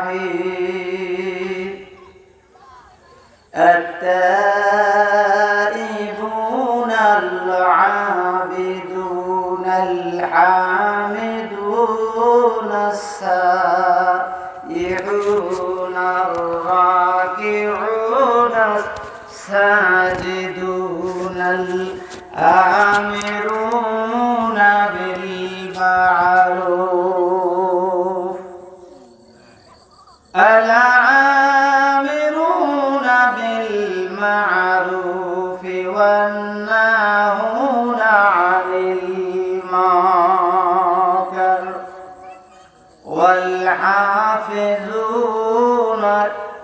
الرحيم التائبون العابدون الحامدون السائحون الراكعون الساجدون الآمرون بالمعروف الآمرون بالمعروف والناهون عن المنكر والحافظون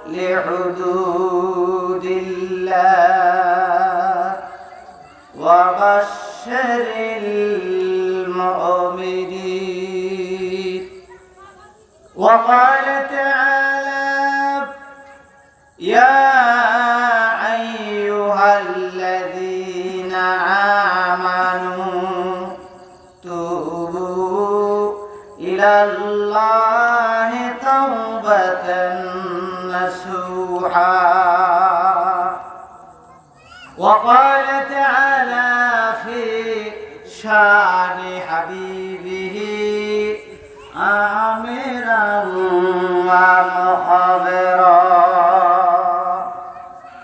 لحدود الله وبشر المؤمنين. وقال تعالى: يا أيها الذين آمنوا توبوا إلى الله توبة نصوحا. وقال تعالى في شان حبيبه آمرا ومخبرا: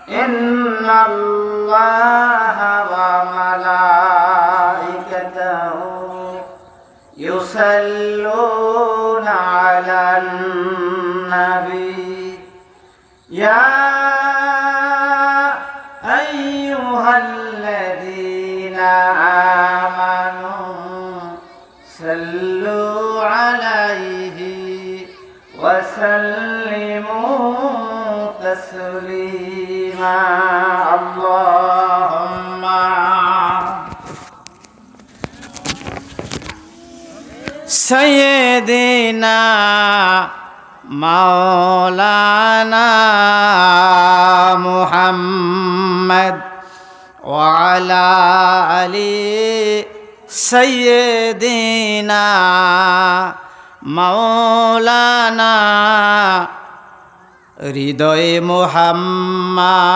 إن الله وملائكته يصلون على النبي يا أيها الذين آمنوا صلوا عليه وسلموا تسليما. اللهم سيدنا مولانا محمد وعلى آل سيدنا مولانا হৃদয়ে মুহাম্মদ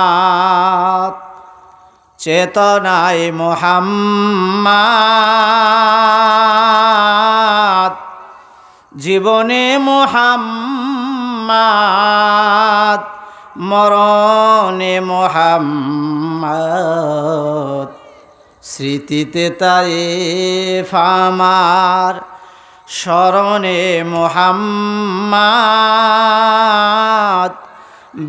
চেতনায় মুহাম্মদ জীবনে মুহাম্মদ মরণে মুহাম্মদ স্মৃতিতে তায়েফ আমার স্মরণে মুহাম্মদ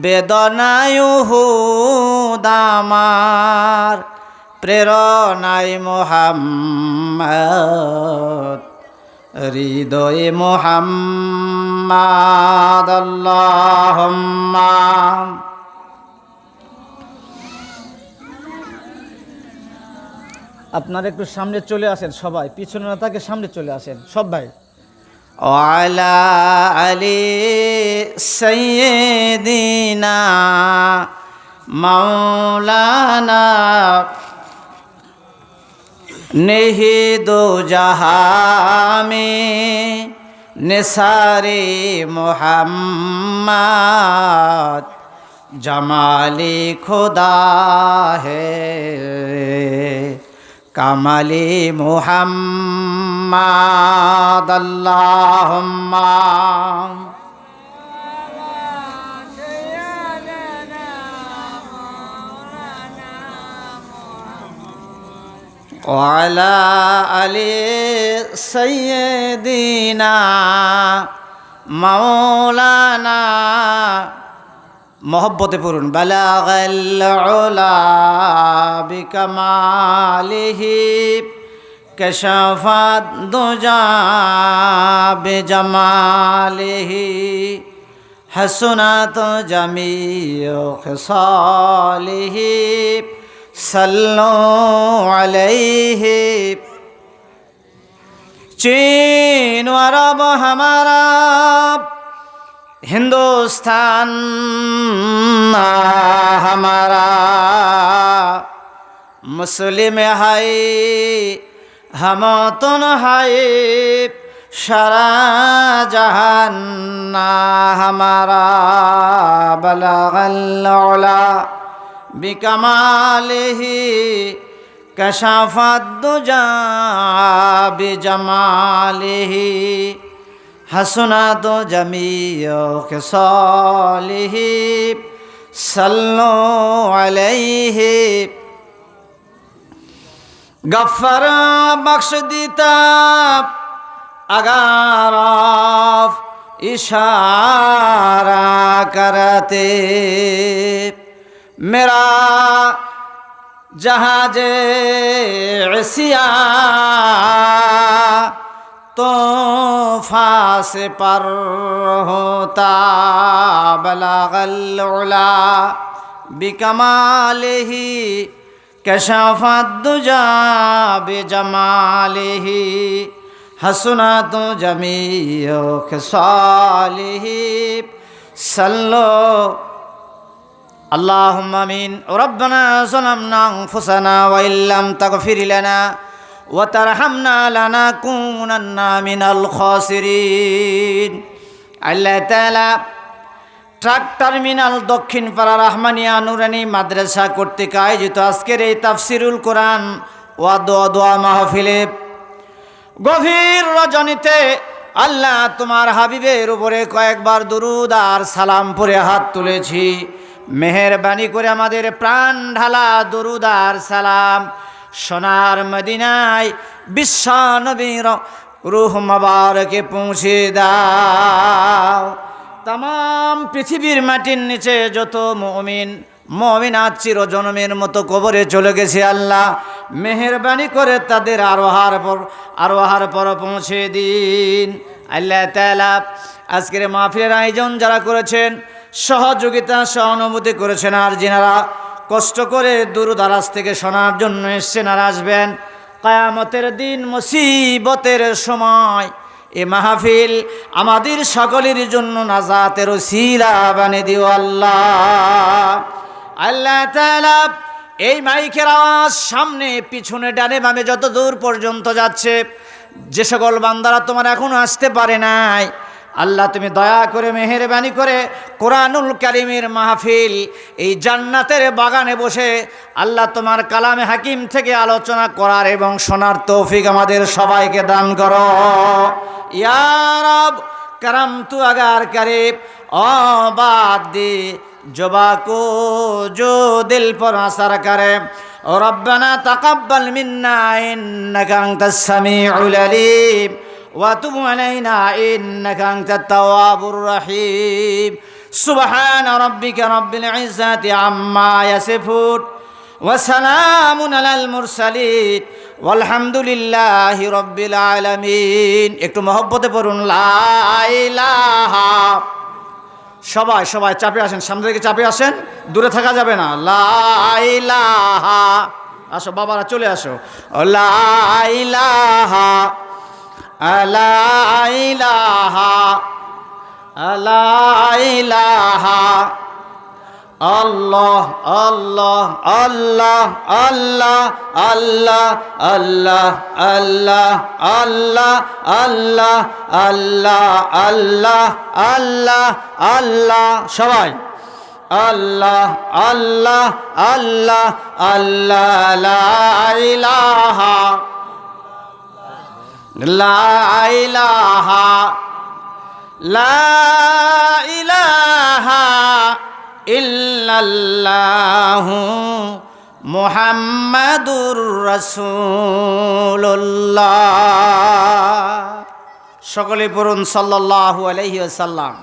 বেদনায় উহুদ আমার প্রেরণায় মুহাম্মদ হৃদয়ে মুহাম্মদ। আল্লাহুম্মা আপনারা একটু সামনে চলে আসেন, সবাই পিছনে না থাকে সামনে চলে আসেন সব ভাই। ওয়ালা আলি সাইয়্যিদিনা মাওলানা নেহি দো জাহামে নিসারে মুহাম্মদ জামালে খুদা হে কামালে মুহাম্মদ। আল্লাহুম্মা ওয়ালা আলি সাইয়্যিদিনা মাওলানা মোহব্বতে পড়ুন বালাগাল উলা বিকামালিহি কাশাফাত দুজা বিজামালিহি হাসনাত জামিউ খিসালিহি সাল্লু আলাইহি। चीन अरब हमारा हिंदुस्तान हमारा मुस्लिम है हम तो है সারা জাহান্না হামারা বালাগাল উলা বিকামালিহি কাশাফাদ দুজা বিজামালিহি হাসনাত জামিউ খিসালিহি সাল্লু আলাইহি গফফার বখশ দিতা अगर आप इशारा करते मेरा जहाज सिया तो फास पर होता बलागल उला बिकमालिही कशफत दुजा बिजमालिही हसनात जमीउ खिसालिही सल्लो अल्लाहुम्मा आमीन रब्बना ज़लमना अनफुसना व इल्लम तगफिर लना व तरहमना लनकुनन्ना मिनल खासिरिन। আল্লাহ তাআলা ট্রাক টার্মিনাল দক্ষিণ পাড়া রহমানিয়া নুরানি মাদ্রাসা কর্তৃক আয়োজিত আজকের এই তাফসিরুল কোরআন ওয়া দোয়া মাহফিলে গভীর রজনীতে আল্লাহ তোমার হাবিবের উপরে কয়েকবার দুরূদ আর সালাম পড়ে হাত তুলেছি। মেহেরবানি করে আমাদের প্রাণ ঢালা দুরূদ আর সালাম সোনার মদিনায় বিশ্ব নবীর রূহ মুবারকে পৌঁছে দাও। তাম পৃথিবীর মাটির নিচে যত মুমিনাত চিরজনমের মতো কবরে চলে গেছে আল্লাহ মেহেরবানি করে তাদের আরোহার পর পৌঁছে দিন। আল্লাহ তাআলা আজকের মাহফিলের আয়োজন যারা করেছেন, সহযোগিতা সহানুভূতি করেছেন, আর যিনারা কষ্ট করে দূর দারাজ থেকে শোনার জন্য এসছেন আর আসবেন, কিয়ামতের দিন মুসিবতের সময় এ মাহফিল আমাদের সকলের জন্য নাজাতের ওসিলা বানিয়ে দিও আল্লাহ। আল্লাহ তাআলা এই মাইকের আওয়াজ সামনে পিছনে ডানে বামে যত দূর পর্যন্ত যাচ্ছে, যে সকল বান্দারা তোমার এখনো আসতে পারে নাই, আল্লাহ তুমি দয়া করে মেহেরবানি করে কোরআনুল কারীমের মাহফিল এই জান্নাতের বাগানে বসে আল্লাহ তোমার কালামে হাকিম থেকে আলোচনা করার এবং শোনার তৌফিক আমাদের সবাইকে দান করো ইয়া রব। करम तू अगर करे बात दे जुबा को जो दिल पर असर करे रब्बना तकब्बल मिन्ना इन्नका अंतस समीउल अलीम व तुब अलैना इन्नका अंतत तव्वाबुर रहीम। सुबहान रब्बिका रब्बिल इज्जति अम्मा यसिफून व सलामुन अलल मुरसलीन वल्हम्दुलिल्लाहि रब्बिल आलामीन। একটু মহব্বতে পড়ুন লা ইলাহা। সবাই সবাই চাপে আসেন, সামনে থেকে চাপে আসেন, দূরে থাকা যাবে না। লা ইলাহা, আসো বাবারা চলে আসো। লা ইলাহা লা ইলাহা লা ইলাহা আল্লাহ আল্লাহ আল্লাহ আল্লাহ আল্লাহ আল্লাহ আল্লাহ আল্লাহ আল্লাহ আল্লাহ আল্লাহ আল্লাহ আল্লাহ। সবাই আল্লাহ আল্লাহ আল্লাহ আল্লাহ লা ইলাহা লা ইলাহা লা ইলাহা ইল্লাল্লাহু মুহাম্মাদুর রাসূলুল্লাহ। সকলে পড়ুন সাল্লাল্লাহু আলাইহি ওয়াসাল্লাম।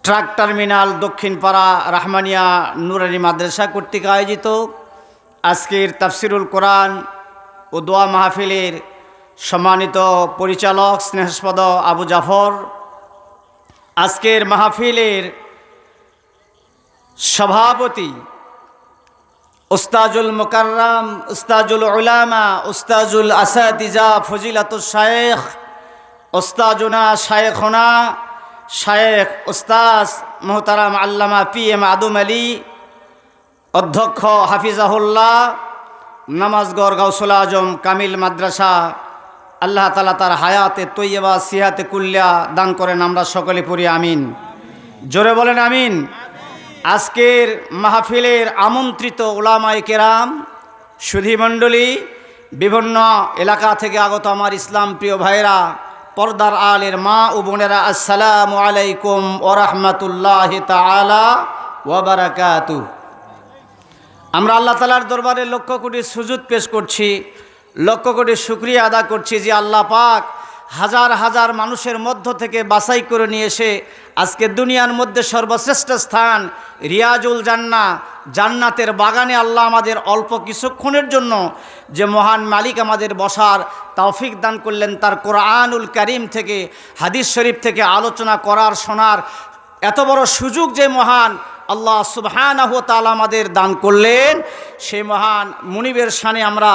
ট্রাক টার্মিনাল দক্ষিণপাড়া রহমানিয়া নুরানি মাদ্রাসা কর্তৃক আয়োজিত আজকের তাফসিরুল কোরআন ও দোয়া মাহফিলের সম্মানিত পরিচালক স্নেহাস্পদ আবু জাফর, আজকের মাহফিলের সভাপতি উস্তাজুল মুকাররম, উস্তাজুল উলামা, উস্তাজুল আসাতিজা ফজিলাতুল শায়েখ উস্তাজুনা শায়েখুনা শায়েখ উস্তাজ মুহতারাম আল্লামা PM আদম আলী, অধ্যক্ষ হাফিজাহুল্লাহ, নামাজগড় গাউসুল আজম কামিল মাদ্রাসা আল্লাহ তাআলা তার হায়াতে তৈয়বা সিহাতে কুল্লা দান করেন। আমরা সকলে পড়ি আমিন। জোরে বলেন আমিন। আজকের মাহফিলের আমন্ত্রিত উলামায়ে কেরাম, সুধীমণ্ডলী, বিভিন্ন এলাকা থেকে আগত আমার ইসলাম প্রিয় ভাইরা, পর্দার আলের মা ও বোনেরা, আসসালামু আলাইকুম ওয়া রাহমাতুল্লাহি তাআলা ওয়া বারাকাতুহু। আমরা আল্লাহ তাআলার দরবারে লক্ষ কোটি সুজুদ পেশ করছি, লক্ষ কোটি শুকরিয়া আদা করছি যে আল্লাহ পাক হাজার হাজার মানুষের মধ্য থেকে বাছাই করে নিয়ে এসে আজকে দুনিয়ার মধ্যে সর্বশ্রেষ্ঠ স্থান রিয়াজুল জান্নাহ, জান্নাতের বাগানে আল্লাহ আমাদের অল্প কিছুক্ষণের জন্য যে মহান মালিক আমাদের বসার তৌফিক দান করলেন, তার কোরআনুল কারীম থেকে, হাদিস শরীফ থেকে আলোচনা করার, শোনার এত বড় সুযোগ যে মহান আল্লাহ সুবহানাহু ওয়া তাআলা আমাদের দান করলেন, সেই মহান মুনিবের শানে আমরা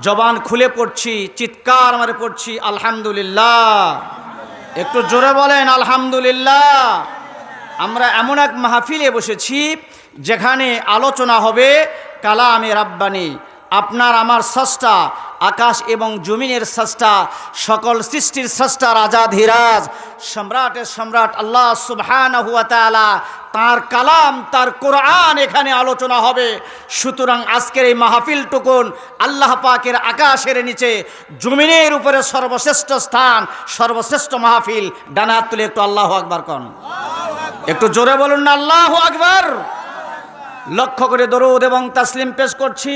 জবান খুলে পড়ছি, চিৎকার মারে পড়ছি আলহামদুলিল্লাহ। একটু জোরে বলেন আলহামদুলিল্লাহ। আমরা এমন এক মাহফিলে বসেছি যেখানে আলোচনা হবে কালামে রাব্বানি, আপনার আমার স্রষ্টা, আকাশ এবং জমিনের স্রষ্টা, সকল সৃষ্টির স্রষ্টা, রাজা ধীরাজ, সম্রাটের সম্রাট আল্লাহ সুবহানাহু ওয়া তাআলা, তাঁর কালাম, তার কোরআন এখানে আলোচনা হবে। সুতরাং আজকের এই মাহফিলটুকুন আল্লাহ পাকের আকাশের নিচে জমিনের উপরে সর্বশ্রেষ্ঠ স্থান, সর্বশ্রেষ্ঠ মাহফিল। ডানা হাত তুলে একটু আল্লাহু আকবার কন, একটু জোরে বলুন না আল্লাহু আকবার। লক্ষ্য করে দরুদ এবং তাসলিম পেশ করছি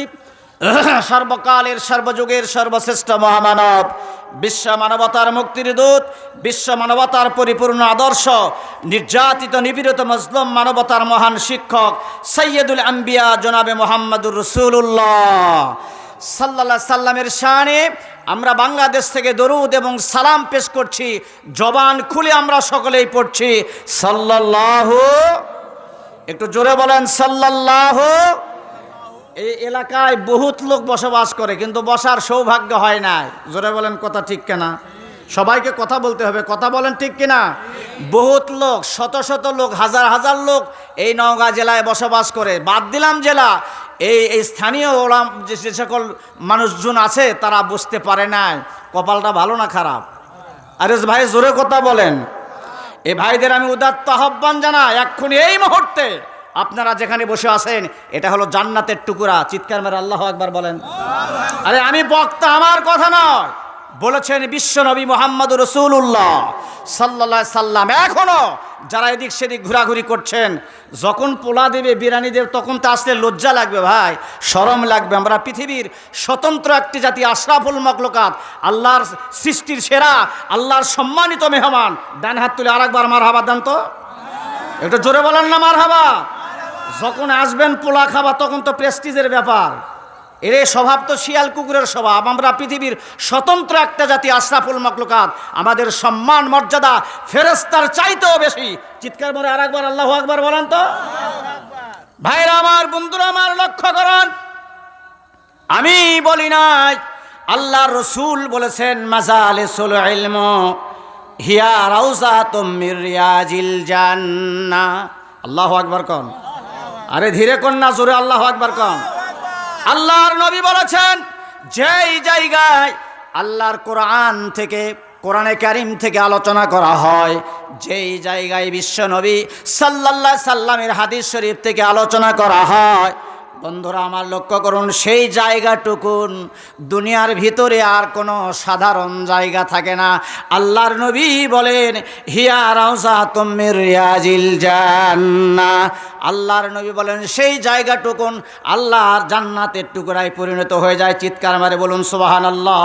সর্বকালের সর্বযুগের সর্বশ্রেষ্ঠ মহামানব, বিশ্ব মানবতার মুক্তির দূত, বিশ্ব মানবতার পরিপূর্ণ আদর্শ, নির্যাতিত নিপীড়িত মজলুম মানবতার মহান শিক্ষক সৈয়দুল আম্বিয়া জনাবে মুহাম্মদুর রাসূলুল্লাহ সাল্লাল্লাহু আলাইহি সাল্লামের শানে আমরা বাংলাদেশ থেকে দরুদ এবং সালাম পেশ করছি। জবান খুলে আমরা সকলেই পড়ছি সাল্লাল্লাহু, একটু জোরে বলেন সাল্লাল্লাহু। এই এলাকায় বহুত লোক বসবাস করে কিন্তু বসার সৌভাগ্য হয় না। জোরে বলেন কথা ঠিক কিনা? সবাইকে কথা বলতে হবে, কথা বলেন ঠিক কিনা? বহুত লোক, শত শত লোক, হাজার হাজার লোক এই নওগাঁ জেলায় বসবাস করে। বাদ দিলাম জেলা, এই স্থানীয় যে সকল মানুষজন আছে তারা বুঝতে পারে না। কপালটা ভালো না খারাপ? আরে ভাই জোরে কথা বলেন। এই ভাইদের আমি উদাত্ত আহ্বান জানাই, এক্ষুনি এই মুহূর্তে আপনারা যেখানে বসে আছেন, এটা হলো জান্নাতের টুকরা। চিৎকার মেরে আল্লাহু আকবার বলেন। আরে আমি বক্তা, আমার কথা নয়, বলেছেন বিশ্বনবী মুহাম্মদুর রাসূলুল্লাহ সাল্লাল্লাহু আলাইহি সাল্লাম। এখনো যারা এদিক সেদিক ঘোরাঘুরি করছেন, যখন পোলা দেবে, বিরানি দেবে, তখন তো আসলে লজ্জা লাগবে ভাই, শরম লাগবে। আমরা পৃথিবীর স্বতন্ত্র একটি জাতি, আশরাফুল মাখলুকাত, আল্লাহর সৃষ্টির সেরা, আল্লাহর সম্মানিত মেহমান। ডান হাত তুলে আরেকবার মারহাবা দেন তো, একটু জোরে বলেন না মারহাবা। যখন আসবেন পোলা খাবা, তখন তো প্রেস্টিজের ব্যাপার। এর স্বভাব তো শিয়াল কুকুরের স্বভাব। আমরা পৃথিবীর স্বতন্ত্র একটা জাতি, আশরাফুল মাখলুকাত, আমাদের সম্মান মর্যাদা ফেরেশতার চাইতেও বেশি। চিৎকার করে আরেকবার আল্লাহু আকবার বলেন তো। ভাইরা আমার, বন্ধুরা আমার, লক্ষ্য করুন, আমি বলি নাই, আল্লাহর রাসূল বলেছেন মাজালিসুল ইলম হিয়া রাউজাতুম মির রিয়াজিল জান্নাহ। আল্লাহু আকবার কোন, আরে ধীরে কোন না, জোরে আল্লাহু আকবার কোন। আল্লাহর নবী বলেছেন, যেই জায়গায় আল্লাহর কোরআন থেকে, কোরআনে কারীম থেকে আলোচনা করা হয়, যেই জায়গায় বিশ্ব নবী সাল্লাল্লাহু আলাইহি সাল্লামের হাদিস শরীফ থেকে আলোচনা করা হয়, বন্ধুরা আমার লক্ষ্য করুন, সেই জায়গাটুকুন দুনিয়ার ভিতরে আর কোনো সাধারণ জায়গা থাকে না। আল্লাহর নবী বলেন হিয়া রাউজাতুম মির রিয়াজিল জান্নাহ। আল্লাহর নবী বলেন সেই জায়গাটুকুন আল্লাহর জান্নাতের টুকরায় পরিণত হয়ে যায়। চিৎকার মারে বলুন সুবহানাল্লাহ।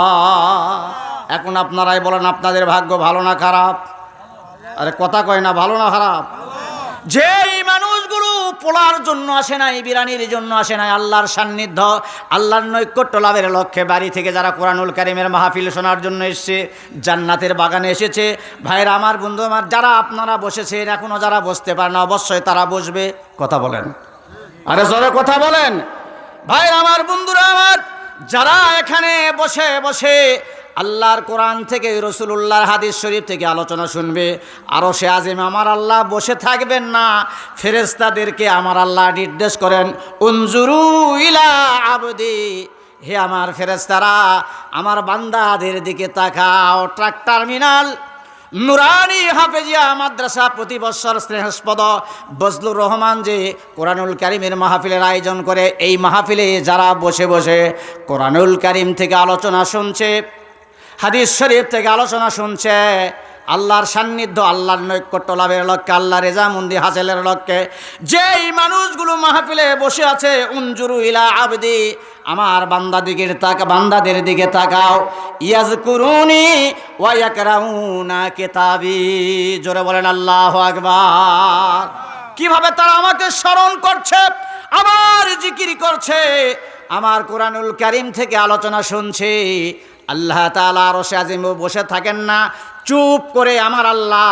এখন আপনারাই বলেন, আপনাদের ভাগ্য ভালো না খারাপ? আরে কথা কয় না, ভালো না খারাপ? যেই মানুষগুলো পোলার জন্য আসে নাই, বিরানির জন্য আসে নাই, আল্লাহর সান্নিধ্য, আল্লাহর নৈকট্য লাভের লক্ষ্যে বাড়ি থেকে যারা কোরআনুল কারীমের মাহফিল শোনার জন্য এসেছে, জান্নাতের বাগানে এসেছে, ভাইরা আমার, বন্ধু আমার, যারা আপনারা বসেছেন, এখনও যারা বসতে পারে না, অবশ্যই তারা বসবে। কথা বলেন, আরে জোরে কথা বলেন। ভাইরা আমার, বন্ধুরা আমার, যারা এখানে বসে বসে আল্লাহর কোরআন থেকে, রাসূলুল্লাহর হাদিস শরীফ থেকে আলোচনা শুনবে, আরশে আজিমে আমার আল্লাহ বসে থাকবেন না, ফেরেশতাদেরকে আমার আল্লাহ নির্দেশ করেন, উনজুরু ইলা আবদি হে আমার ফেরেশতারা, আমার বান্দাদের দিকে তাকাও। ট্রাক টার্মিনাল নুরানি হাফেজিয়া মাদ্রাসা প্রতি বৎসর স্নেহাস্পদ বজলুর রহমান যে কোরআনুল কারিমের মাহফিলের আয়োজন করে, এই মাহফিলে যারা বসে বসে কোরআনুল কারিম থেকে আলোচনা শুনছে, হাদিস শরীফ থেকে আলোচনা শুনছে, আল্লাহর সান্নিধ্য, আল্লাহর নৈকট্য লাভের লক্ষ্যে, আল্লাহ রেজামন্দি হাসিলের লক্ষ্যে যেই মানুষগুলো মাহফিলে বসে আছে, উনজুরু ইলা আবদি, আমার বান্দাদের দিকে তাকাও। ইয়াজকুরুনি ওয়া ইয়াকরাউনা কিতাবি, জোরে বলেন আল্লাহু আকবার। কিভাবে তারা আমাকে স্মরণ করছে, আমার জিকির করছে, আমার কোরআনুল কারীম থেকে আলোচনা শুনছে। আল্লাহ তাআলা আরশে আজিমে বসে থাকেন না, চুপ করে আমার আল্লাহ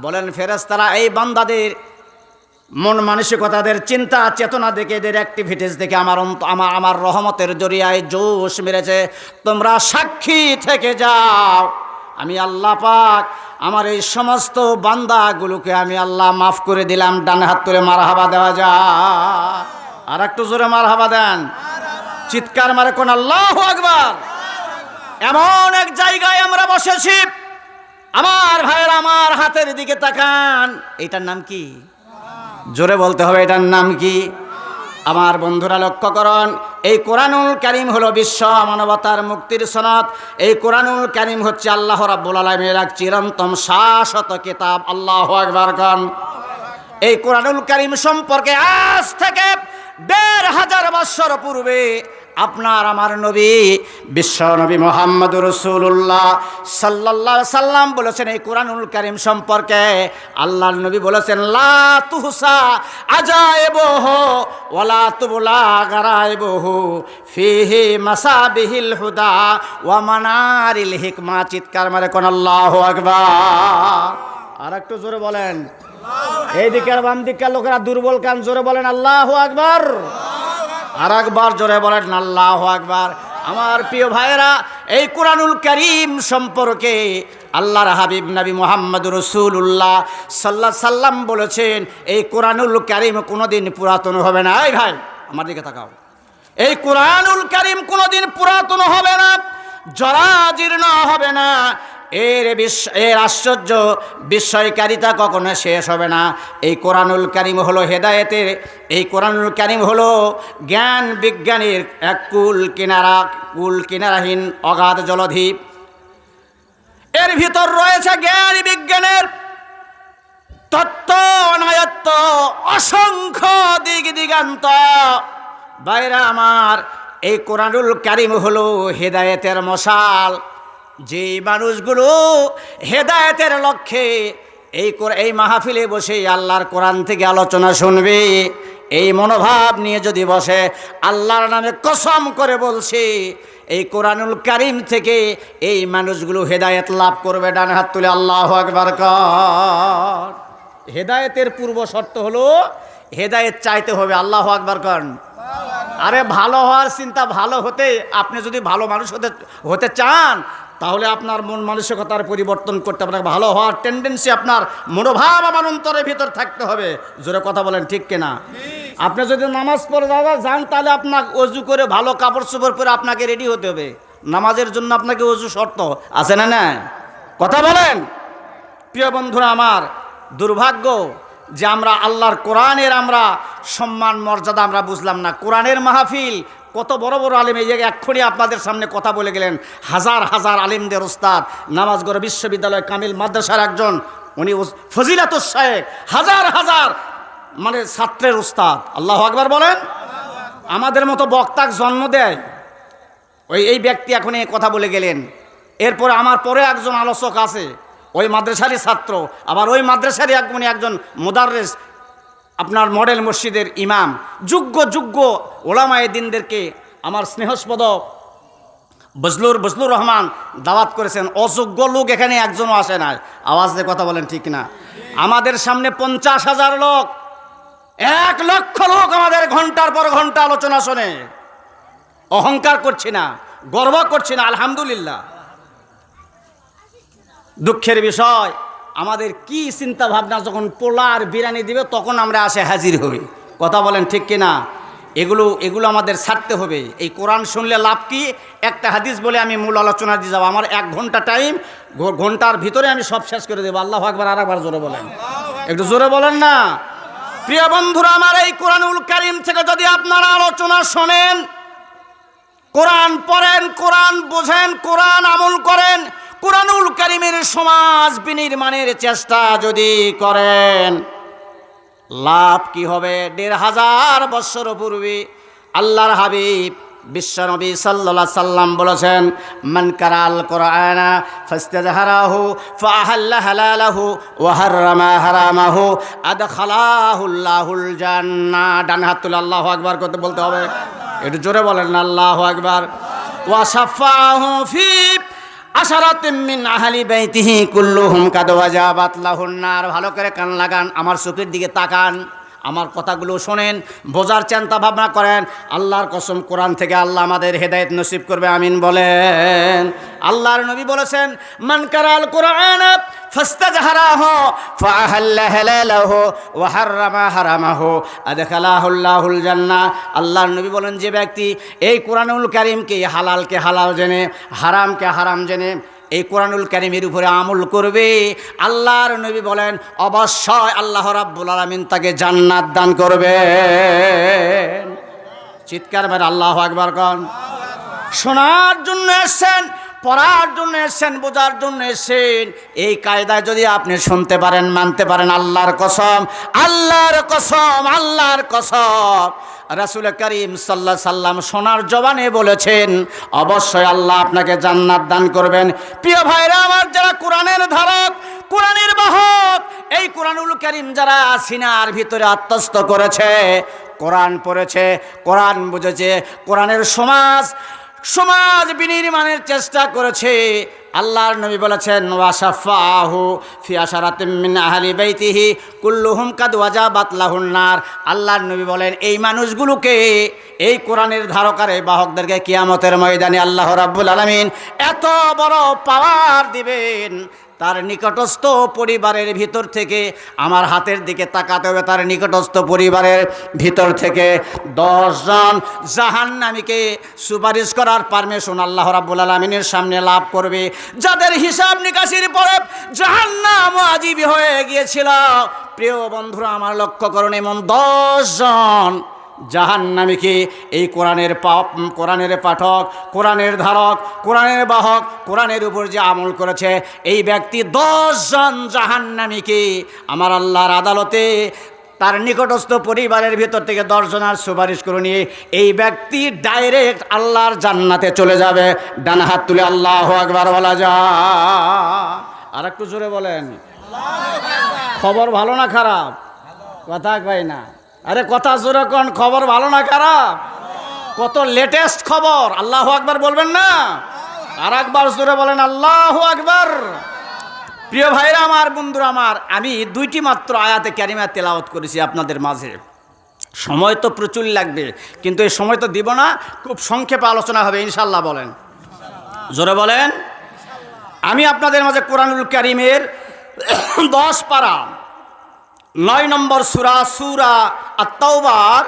বলেন, ফেরেশতারা এই বান্দাদের মন মানসিকতাদের চিন্তা চেতনা দেখে, এদের অ্যাক্টিভিটিস দেখে আমার রহমতের জরিয়ায় জোশ মেরেছে। তোমরা সাক্ষী থেকে যাও, আমি আল্লাহ পাক আমার এই সমস্ত বান্দাগুলোকে আমি আল্লাহ মাফ করে দিলাম। ডান হাত তুলে মারহাবা দেওয়া যায়, আর একটু জোরে মারহাবা দেন, চিৎকার মারে কোন আল্লাহু আকবার। এমন এক জায়গায় আমরা বসেছি, আমার ভাইয়েরা আমার হাতের দিকে তাকান, এটার নাম কি? জোরে বলতে হবে, এটার নাম কি? আমার বন্ধুরা লক্ষ্য করুন, এই কোরআনুল কারীম হলো বিশ্ব মানবতার মুক্তির সনদ। এই কোরআনুল কারীম হচ্ছে আল্লাহ রাব্বুল আলামিনের এক চিরন্তন শাশ্বত কিতাব। আল্লাহু আকবার গান। এই কোরআনুল কারীম সম্পর্কে আজ থেকে ১৫০০ বছর পূর্বে আপনার আমার নবী বিশ্ব নবী মুহাম্মদুর রাসূলুল্লাহ সাল্লাল্লাহু আলাইহি সাল্লাম বলেছেন এই কোরআনুল কারীম সম্পর্কে। আল্লাহর নবী বলেছেন, লা তুহসা আজাইবুহু ওয়ালা তুবলা গারাইবুহু ফিহি মাসাবিহিল হুদা ওয়া মানারিল হিকমা। চিৎকার মারে কোন আল্লাহু আকবার। আর একটু জোরে বলেন, এই দিকের বাম দিকের লোকেরা দুর্বল কান, জোরে বলেন আল্লাহু আকবার। আর একবার জোরে বলেন আল্লাহু আকবার। আমার প্রিয় ভাইয়েরা, এই কোরআনুল কারীম সম্পর্কে আল্লাহর হাবিব নবী মুহাম্মদুর রাসূলুল্লাহ সাল্লাল্লাহু আলাইহি সাল্লাম বলেছেন, এই কোরআনুল কারীম কোনোদিন পুরাতন হবে না। এই ভাই আমার দিকে তাকাও, এই কোরআনুল কারীম কোনোদিন পুরাতন হবে না, জরাজীর্ণ হবে না। এর আশ্চর্য বিস্ময়কারিতা কখনো শেষ হবে না। এই কোরআনুল কারীম হলো হেদায়েতের, এই কোরআনুল কারীম হলো জ্ঞান বিজ্ঞানের এক কুল কিনারাহীন অগাধ জলধি। এর ভিতর রয়েছে জ্ঞান বিজ্ঞানের তত্ত্ব অনায়ত্ত অসংখ্য দিক দিগান্ত। বাইরা আমার, এই কোরআনুল কারীম হলো হেদায়েতের মশাল। যে মানুষগুলো হেদায়েতের লক্ষ্যে এই মাহফিলে বসে আল্লাহর কোরআন থেকে আলোচনা শুনবে, এই মনোভাব নিয়ে যদি বসে, আল্লাহর নামে কসম করে বলছে, এই কোরআনুল কারীম থেকে এই মানুষগুলো হেদায়েত লাভ করবে। ডান হাত তুলে আল্লাহু আকবার কর। হেদায়েতের পূর্ব শর্ত হলো হেদায়েত চাইতে হবে। আল্লাহু আকবার কর। আরে ভালো হওয়ার চিন্তা, ভালো হতে, আপনি যদি ভালো মানুষ হতে চান, তাহলে আপনার মন মানসিকতার পরিবর্তন করতে হবে। ভালো হওয়ার টেন্ডেন্সি, আপনার মনোভাব আমার অন্তরের ভিতর থাকতে হবে। জোরে কথা বলেন, ঠিক কিনা? আপনি যদি নামাজ পড়ে যান, তাহলে আপনাকে অজু করে ভালো কাপড় চোপড় পরে আপনাকে রেডি হতে হবে। নামাজের জন্য আপনাকে অজু শর্ত আছে না? না, কথা বলেন। প্রিয় বন্ধুরা আমার, দুর্ভাগ্য যে আমরা আল্লাহর কোরআনের আমরা সম্মান মর্যাদা আমরা বুঝলাম না। কোরআনের মাহফিল, কত বড় বড় আলেম এই জায়গায় এক্ষুনি আপনাদের সামনে কথা বলে গেলেন। হাজার হাজার আলেমদের ওস্তাদ, নামাজগড় বিশ্ববিদ্যালয় কামিল মাদ্রাসার একজন, উনি ফজিলাতুস শাইখ, হাজার হাজার মানে ছাত্রের ওস্তাদ। আল্লাহু আকবার বলেন। আমাদের মতো বক্তাক জন্ম দেয় এই ব্যক্তি এখন এই কথা বলে গেলেন। এরপরে আমার পরে একজন আলোচক আছে, ওই মাদ্রাসারই ছাত্র, আবার ওই মাদ্রাসারই একজন মুদাররিস, আপনার মডেল মসজিদের ইমাম, যোগ্য ওলামায়ে দ্বীনদেরকে আমার স্নেহস্পদ বজলুর রহমান দাওয়াত করেছেন। অযোগ্য লোক এখানে একজনও আসে নাই। আওয়াজ দিয়ে কথা বলেন, ঠিক না? আমাদের সামনে 50,000 লোক, 1 লক্ষ লোক আমাদের ঘন্টার পর ঘন্টা আলোচনা শোনে। অহংকার করছি না, গর্ব করছি না, আলহামদুলিল্লাহ। দুঃখের বিষয়, আমাদের কি চিন্তা ভাবনা, যখন পোলা আর বিরিয়ানি দিবে তখন আমরা আসে হাজির হই। কথা বলেন, ঠিক কিনা? এগুলো আমাদের ছাড়তে হবে। এই কোরআন শুনলে লাভ কি, একটা হাদিস বলে আমি মূল আলোচনা দিয়ে যাবো। আমার 1 ঘন্টা টাইম, ঘন্টার ভিতরে আমি সব শেষ করে দেবো। আল্লাহু আকবার, আর একবার জোরে বলেন, একটু জোরে বলেন না। প্রিয় বন্ধুরা আমার, এই কোরআনুল কারীম থেকে যদি আপনারা আলোচনা শোনেন, কোরআন পড়েন, কোরআন বোঝেন, কোরআন আমল করেন, কোরআনুল কারীমের সমাজ বিনির্মাণের চেষ্টা যদি করেন, লাভ কি হবে? ১৫০০ বছর পূর্বে আল্লাহর হাবিব বিশ্বনবী সাল্লাল্লাহু আলাইহি সাল্লাম বলেছেন, মান কারাল কোরআনা ফাস্তাজহারাহু ফাআহাল্লা হালালাহু ওয়া হাররামা হারামাহু আদখালাহুল্লাহুল জান্নাহ। ডান হাত তুলে আল্লাহু আকবার করতে বলতে হবে, একটু জোরে বলেন না আল্লাহু আকবার। ওয়া শাফাআহু ফি আশারাতিন মিন আহলি বাইতিহি কুল্লুহুম কাদ ওয়াজাবাত লাহুন নার। ভালো করে কান লাগান, আমার চোখের দিকে তাকান, আমার কথাগুলো শোনেন, বোঝার চিন্তা ভাবনা করেন। আল্লাহর কসম, কোরআন থেকে আল্লাহ আমাদের হেদায়েত নসিব করবে, আমিন বলেন। আল্লাহর নবী বলেছেন, মান কারাল কোরআন ফাস্তাজহারাহু ফাআহাল্লা হালালাহু ওয়া হাররামা হারামাহু আদখালাহুল্লাহুল জান্নাহ। আল্লাহর নবী বলেন, যে ব্যক্তি এই কোরআনুল কারীমকে হালালকে হালাল জেনে, হারামকে হারাম জেনে এই কোরআনুল কারীমের উপরে আমল করবে, আল্লাহর নবী বলেন অবশ্যই আল্লাহ রাব্বুল আলামিন তাকে জান্নাত দান করবেন। চিৎকার মেরে আল্লাহু আকবার কোন। শোনার জন্য এসেছেন, পড়ার জন্য এসেছেন, বোঝার জন্য এসেছেন। এই কায়দায় যদি আপনি শুনতে পারেন, মানতে পারেন, আল্লাহর কসম, আল্লাহর কসম, আল্লাহর কসম, রাসূল করিম সাল্লাল্লাহু আলাইহি সাল্লাম সোনার জবানে বলেছেন অবশ্যই আল্লাহ আপনাকে জান্নাত দান করবেন। প্রিয় ভাইরা আমার, যারা কোরআনের ধারক, কোরআনের বাহক, এই কোরআনুল কারীম যারা সিনার ভিতরে আত্মস্থ করেছে, কোরআন পড়েছে, কোরআন বুঝেছে, কোরআনের সমাজ বিনির্মাণের চেষ্টা করেছে, আল্লাহর নবী বলেছেন ওয়াশাফাহু ফি আশারাতিন মিন আহলি বাইতিহি কুল্লুহুম কাদ ওয়াজাবাত লাহুন নার। আল্লাহর নবী বলেন এই মানুষগুলোকে, এই কোরআনের ধারকার, এই বাহকদেরকে কিয়ামতের ময়দানে আল্লাহ রাব্বুল আলামিন এত বড় পাওয়ার দিবেন, তার নিকটস্থ পরিবারের ভিতর থেকে, আমার হাতের দিকে তাকাতে হবে, তার নিকটস্থ পরিবারের ভিতর থেকে 10 জন জাহান্নামীকে সুপারিশ করার পারমিশন আল্লাহ রাব্বুল আলামিনের সামনে লাভ করবে, যাদের হিসাব নিকাশির পরে জাহান্নাম ওয়াজিব হয়ে গিয়েছিল। প্রিয় বন্ধুরা আমার, লক্ষ্য করুন, এমন 10 জন জাহান্নামীকে এই কোরআনের পাঠক, কোরআনের ধারক, কোরআনের বাহক, কোরআনের উপর যে আমল করেছে, এই ব্যক্তি 10 জন জাহান্নামীকে আমার আল্লাহর আদালতে তার নিকটস্থ পরিবারের ভিতর থেকে 10 জনের সুপারিশ করে নিয়ে এই ব্যক্তি ডাইরেক্ট আল্লাহর জান্নাতে চলে যাবে। ডান হাত তুলে আল্লাহু আকবার বলা যায়। আর একটু জোরে বলেন। খবর ভালো না খারাপ? কথা কয় না, আরে কথা জোরে কোন। খবর ভালো না খারাপ? কত লেটেস্ট খবর, আল্লাহু আকবার বলবেন না? আর একবার জোরে বলেন আল্লাহু আকবার। প্রিয় ভাইরা আমার, বন্ধুরা আমার, আমি 2টি মাত্র আয়াতে কারিমা তেলাওয়াত করেছি আপনাদের মাঝে। সময় তো প্রচুর লাগবে, কিন্তু এই সময় তো দিব না, খুব সংক্ষেপে আলোচনা হবে ইনশাআল্লাহ। বলেন, জোরে বলেন। আমি আপনাদের মাঝে কোরআনুল কারীমের 10 পারা 9 নম্বর সূরা আত-তাওবার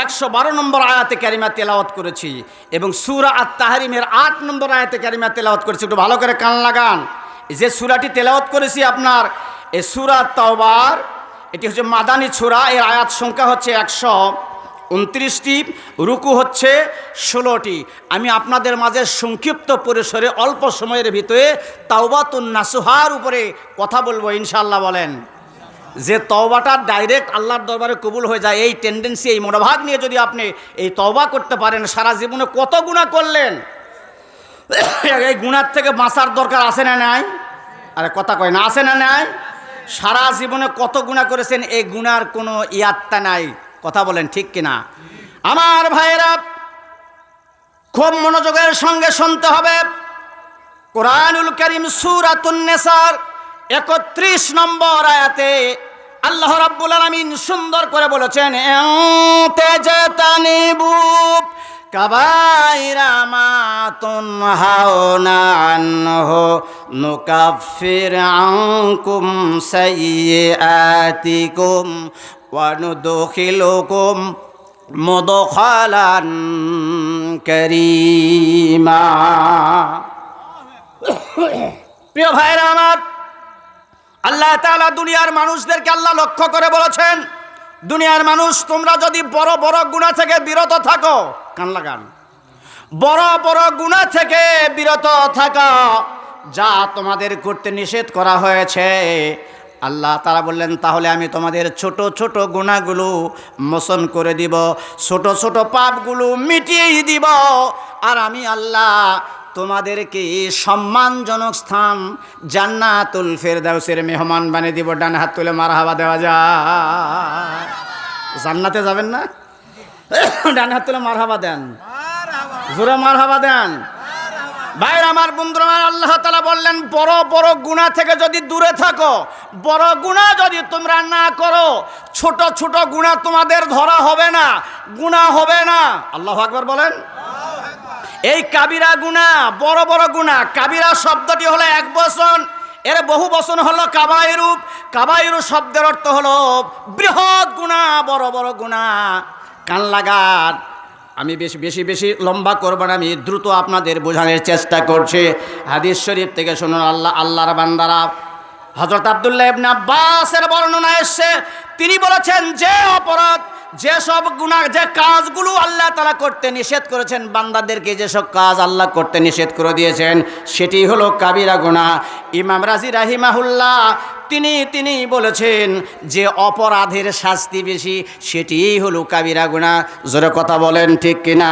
112 নম্বর আয়াতে কারিমা তেলাওয়াত করেছি, এবং সূরা আত-তাহরিমের 8 নম্বর আয়াতে কারিমা তেলাওয়াত করেছি। একটু ভালো করে কান লাগান। যে সূরাটি তেলাওয়াত করেছি আপনার, এই সূরা আত-তাওবার, এটি হচ্ছে মাদানী সূরা। এর আয়াত সংখ্যা হচ্ছে 129টি, রুকু হচ্ছে 16টি। আমি আপনাদের মাঝে সংক্ষিপ্ত পরিসরে অল্প সময়ের ভিতরে তাওবাতুন নাসুহার উপরে কথা বলবো ইনশাআল্লাহ। বলেন, যে তওবাটা ডাইরেক্ট আল্লাহর দরবারে কবুল হয়ে যায়, এই টেন্ডেন্সি, এই মনোভাব নিয়ে যদি আপনি এই তওবা করতে পারেন, সারা জীবনে কত গুনাহ করলেন, এই গুনার থেকে বাঁচার দরকার আছে না নাই? আরে কথা কয় না, আছে না নাই? সারা জীবনে কত গুনাহ করেছেন, এই গুনার কোনো ইয়াত্তা নাই। কথা বলেন ঠিক কিনা? আমার ভাইয়েরা, খুব মনোযোগের সঙ্গে শুনতে হবে। কোরআনুল কারীম সূরাতুন নিসার 31 নম্বর আয়াতে আল্লাহ রাব্বুল আলামিন সুন্দর করে বলেছেন, তাজাতানিবু কাবাইরা মা তুনহাউনা আনহু নুকাফির আনকুম সাইয়্যাতিকুম ওয়া নুদখিলুকুম মুদখালান কারীমা। প্রিয় ভাইরা আমার, আল্লাহ তাআলা দুনিয়ার মানুষদেরকে আল্লাহ লক্ষ্য করে বলেছেন, দুনিয়ার মানুষ তোমরা যদি বড় বড় গুনাহ থেকে বিরত থাকো, কান লাগান, বড় বড় গুনাহ থেকে বিরত থাকো, যা তোমাদের করতে নিষেধ করা হয়েছে, আল্লাহ তাআলা বললেন তাহলে আমি তোমাদের ছোট ছোট গুনাহগুলো মোচন করে দিব, ছোট ছোট পাপগুলো মিটিয়ে দিব, আর আমি আল্লাহ তোমাদেরকে সম্মানজনক স্থান জান্নাতুল ফেরদাউসের মেহমান বানিয়ে দিব। ডান হাত তুলে মারহাবা দেওয়া যায়। জান্নাতে যাবেন না? ডান হাত তুলে মারহাবা দেন, জোরে মারহাবা দেন। ভাইরা আমার, বন্ধুরা আমার, আল্লাহ তাআলা বললেন বড় বড় গুনাহ থেকে যদি দূরে থাকো, বড় গুনাহ যদি তোমরা না করো, ছোট ছোট গুনাহ তোমাদের ধরা হবে না, গুনাহ হবে না। আল্লাহু আকবার বলেন। এই কাবিরা গুনাহ, বড় বড় গুনাহ, কাবিরা শব্দটি হলো এক বচন, এর বহু বচন হলো কাবায়রু। কাবায়রু শব্দের অর্থ হলো বৃহৎ গুনাহ, বড় বড় গুনাহ। কান লাগান, আমি বেশি লম্বা করব না, আমি দ্রুত আপনাদের বোঝানোর চেষ্টা করছি। হাদিস শরীফ থেকে শুনুন, আল্লাহর বান্দারা, হযরত আব্দুল্লাহ ইবনে আব্বাসের বর্ণনা এসেছে, তিনি বলেছেন যে অপরাধ, যেসব গুনাহ, যে কাজগুলো আল্লাহ তাআলা করতে নিষেধ করেছেন, বান্দাদেরকে যেসব কাজ আল্লাহ করতে নিষেধ করে দিয়েছেন, সেটি হলো কাবিরা গুনাহ। ইমাম রাজি রাহিমাহুল্লাহ তিনি বলেছেন যে অপরাধের শাস্তি বেশি, সেটিই হলো কাবিরা গুনাহ। জোরে কথা বলেন ঠিক কিনা?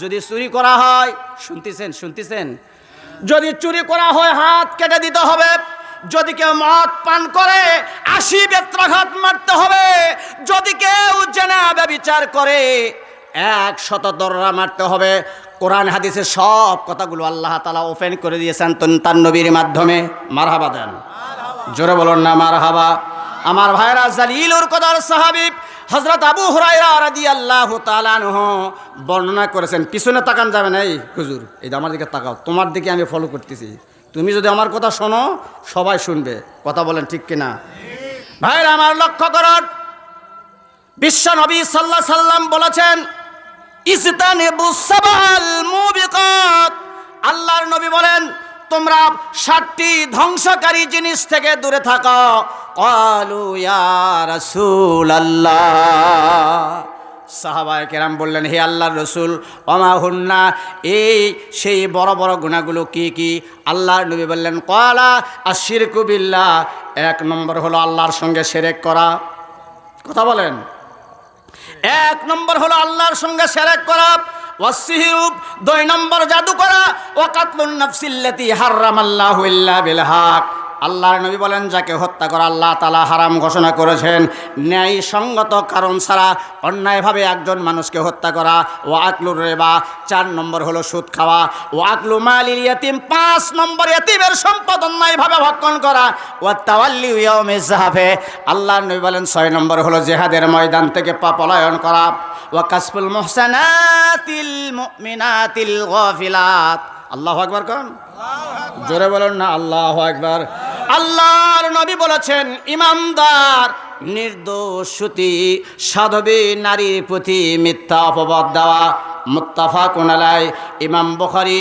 যদি চুরি করা হয়, শুনতেছেন, যদি চুরি করা হয় হাত কেটে দিতে হবে। যদি কেউ মদ পান করে 80 বেত্রাঘাত মারতে হবে। যদি কেউ জেনা ব্যভিচার করে 100 দররা মারতে হবে। কোরআন হাদিসের সব কথাগুলো আল্লাহ তাআলা ওপেন করে দিয়েছেন তার নবীর মাধ্যমে। মারহাবা দেন, জোরে বলুন না মারহাবা। আমার ভাইরা, জালিলুল কদর সাহাবী হযরত আবু হুরায়রা রাদিয়াল্লাহু তাআলা আনহু বর্ণনা করেছেন। পিছনে তাকান যাবে না, এই হুজুর, এই আমার দিকে তাকাও, তোমার দিকে আমি ফলো করতেছি, তুমি যদি আমার কথা শোনো সবাই শুনবে। কথা বলেন ঠিক কিনা? ভাইরা আমার, লক্ষ্য করুন, বিশ্ব নবী সাল্লাল্লাহু আলাইহি সাল্লাম বলেছেন ইজতানিবুস সাবাল মুবিকাত। আল্লাহর নবী বলেন তোমরা 7টি ধ্বংসকারী জিনিস থেকে দূরে থাকো। ক্বালু ইয়া রাসূলুল্লাহ, সাহাবায়ে কেরাম বললেন হে আল্লাহর রাসূল, ওমা হুন্না, এই সেই বড় বড় গুনাহগুলো কি কি? আল্লাহর নবী বললেন ক্বালা আশরিকু বিল্লাহ, 1 নম্বর হলো আল্লাহর সঙ্গে শিরক করা। কথা বলেন, 1 নম্বর হলো আল্লাহর সঙ্গে শিরক করা। ওয়াসসিহরু, 2 নম্বর জাদু করা। ওয়া কাতলুন নাফসিল্লাতী হারামাল্লাহু ইল্লা বিল হক, আল্লাহর নবী বলেন যাকে হত্যা করা আল্লাহ তাআলা হারাম ঘোষণা করেছেন ন্যায় সঙ্গত কারণ ছাড়া অন্যায়ভাবে একজন মানুষকে হত্যা করা। ওয়া আকলুর রিবা, 4 নম্বর হলো সুদ খাওয়া। ওয়া আকলু মালিল ইয়াতিম, 5 নম্বর ইয়াতিমের সম্পদ অন্যায়ভাবে ভক্ষণ করা। ওয়া তাওয়াল্লি ইয়াউমিজ যাহাফে, আল্লাহর নবী বলেন 6 নম্বর হলো জিহাদের ময়দান থেকে পলায়ন করা। ওয়া কাসফুল মুহসানাতিল মুমিনাতিল গাফিলাত। আল্লাহু আকবার কোন? জোরে বলুন না আল্লাহু আকবার। আল্লাহর নবী বলেছেন ইমানদার, নির্দোষ সুতি সাধবী নারীর প্রতি মিথ্যা অপবাদ দেওয়া। মুত্তাফাকুন আলাইহি, ইমাম বুখারী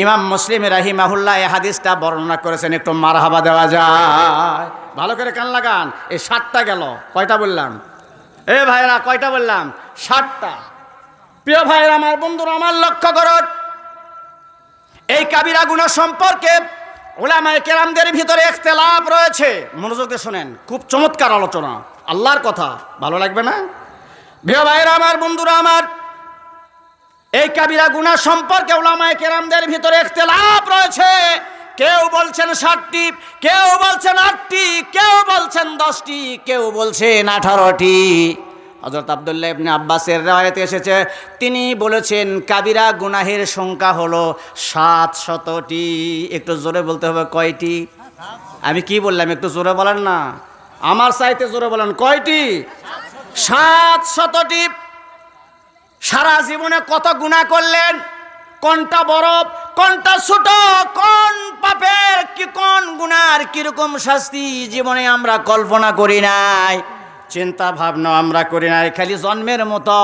ইমাম মুসলিম রাহিমাহুল্লাহ এই হাদিসটা বর্ণনা করেছেন। একটু মারহাবা দেওয়া যায়? ভালো করে কান লাগান। এই 7টা গেল, কয়টা বললাম? এ ভাইরা, কয়টা বললাম? 7টা। প্রিয় ভাইরা আমার, বন্ধুরা আমার, লক্ষ্য করুন, এই কাবিরা গুনাহ সম্পর্কে উলামায়ে কেরামদের ভিতরে ইখতিলাফ রয়েছে। মনোযোগ দিয়ে শুনেন, খুব চমৎকার আলোচনা, আল্লাহর কথা, ভালো লাগবে না? প্রিয় ভাইরা আমার, বন্ধুরা আমার, এই কাবিরা গুনাহ সম্পর্কে উলামায়ে কেরামদের ভিতরে ইখতিলাফ রয়েছে। কেউ বলছেন 7টি, কেউ বলছেন 8টি, কেউ বলছেন 10টি, কেউ বলছেন 18টি। হযরত আব্দুল্লাহ ইবনে আব্বাসের riwayate এসেছে, তিনি বলেছেন কাবিরা গুনাহের সংখ্যা হলো 700টি। একটু জোরে বলতে হবে, কয়টি? আমি কি বললাম, একটু জোরে বলেন না, আমার চাইতে জোরে বলেন, কয়টি? 700টি। সারা জীবনে কত গুনাহ করলেন, কোনটা বড় কোনটা ছোট, কোন পাপের কি, কোন গুনার কিরকম শাস্তি জীবনে আমরা কল্পনা করি নাই। চিন্তা ভাবনা আমরা করি না, খালি জন্মের মতো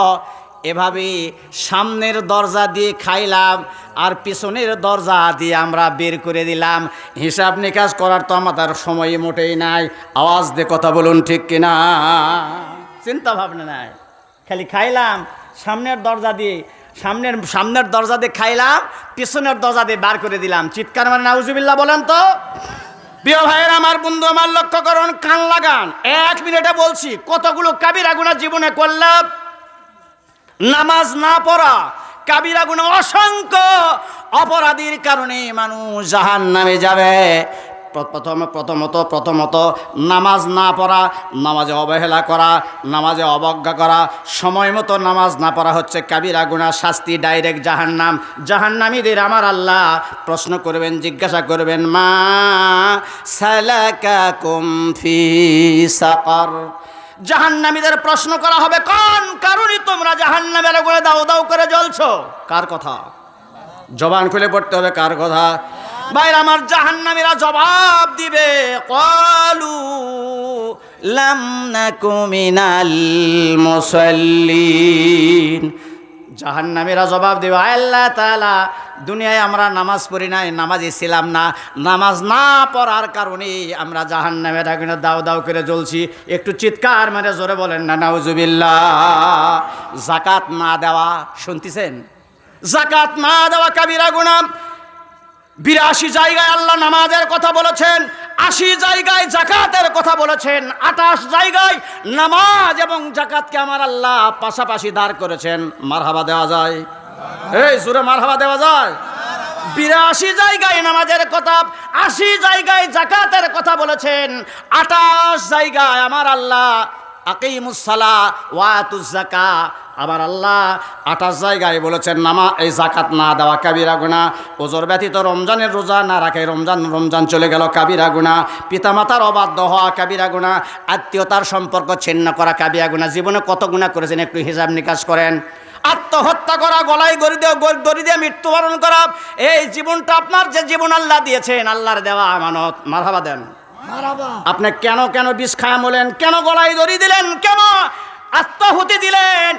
এভাবে সামনের দরজা দিয়ে খাইলাম আর পিছনের দরজা দিয়ে আমরা বের করে দিলাম। হিসাব নিকাশ করার তো আমাদের সময় মোটেই নাই। আওয়াজ দিয়ে কথা বলুন, ঠিক কিনা? চিন্তা ভাবনা নাই, খালি খাইলাম সামনের দরজা দিয়ে, সামনের দরজা দিয়ে খাইলাম, পিছনের দরজা দিয়ে বার করে দিলাম। চিৎকার মানে নাউজুবিল্লাহ বলেন তো। প্রিয় ভাইয়ের আমার, বন্ধু আমার, লক্ষ্য করুন, কান লাগান। 1 মিনিটে বলছি কতগুলো কাবিরা গুনাহ জীবনে করলাম। নামাজ না পড়া কাবিরা গুনাহ, অসংখ্য অপরাধীর কারণে মানুষ জাহান্নামে যাবে। প্রথমত নামাজ না পড়া, নামাজে অবহেলা করা, নামাজে অবজ্ঞা করা, সময় মতো নামাজ না পড়া হচ্ছে কাবিরা গুনাহ, শাস্তি ডাইরেক্ট জাহান্নাম। জাহান্নামীদের আমার আল্লাহ প্রশ্ন করবেন, জিজ্ঞাসা করবেন, মা সালাকাকুম ফি সাকার। জাহান্নামীদের প্রশ্ন করা হবে, কোন কারণে তোমরা জাহান্নামের আগুনে দাউ দাউ করে জ্বলছো? কার কথা? জবান খুলে পড়তে হবে, কার কথা? ভাইরা আমার, জাহান্নামীরা জবাব দিবে, ক্বালু লাম নাকু মিনাল মুসাল্লিন। জাহান্নামীরা জবাব দেবে, আল্লাহ তাআলা, দুনিয়ায় আমরা নামাজ পড়ি নাই, নামাজি ছিলাম না, নামাজ না পড়ার কারণে আমরা জাহান্নামের আগুনে দাউ দাউ করে জ্বলছি। একটু চিৎকার মেরে জোরে বলেন না নাউজুবিল্লাহ। যাকাত না দেওয়া, শুনতেছেন? যাকাত না দেওয়া কাবিরা গুনাহ। 82 জায়গায় আল্লাহ নামাজের কথা বলেছেন, 80 জায়গায় যাকাতের কথা বলেছেন, 28 জায়গায় নামাজ এবং যাকাতকে আমার আল্লাহ পাশাপাশি দাঁড় করেছেন। মারহাবা দেওয়া যায়? এই জোরে মারহাবা দেওয়া যায়? 82 জায়গায় নামাজের কথা, 80 জায়গায় যাকাতের কথা বলেছেন, 28 জায়গায় আমার আল্লাহ আকিমুস সালাহ ওয়া আতুজ যাকাত, আমার আল্লাহ 28 জায়গায় বলেছেন এই যাকাত না দেওয়া কাবিরা গুনাহ। ওজর ব্যতীত রমজানের রোজা না রাখে, রমজান চলে গেল, কাবিরা গুনাহ। পিতামাতার অবাধ্য হওয়া কাবিরা গুনাহ। আত্মীয়তার সম্পর্ক ছিন্ন করা কাবিরা গুনাহ। জীবনে কত গুনাহ করেছেন একটু হিসাব নিকাশ করেন। আত্মহত্যা করা, গলায় দড়ি দিয়ে মৃত্যুবরণ করা, এই জীবনটা আপনার যে জীবন আল্লাহ দিয়েছেন, আল্লাহর দেওয়া আমানত। মারহাবা দেন। আপনি কেন বিষ খায়া মলেন? কেন গলায় দড়ি দিলেন? কেন আত্মাহুতি দিলেন?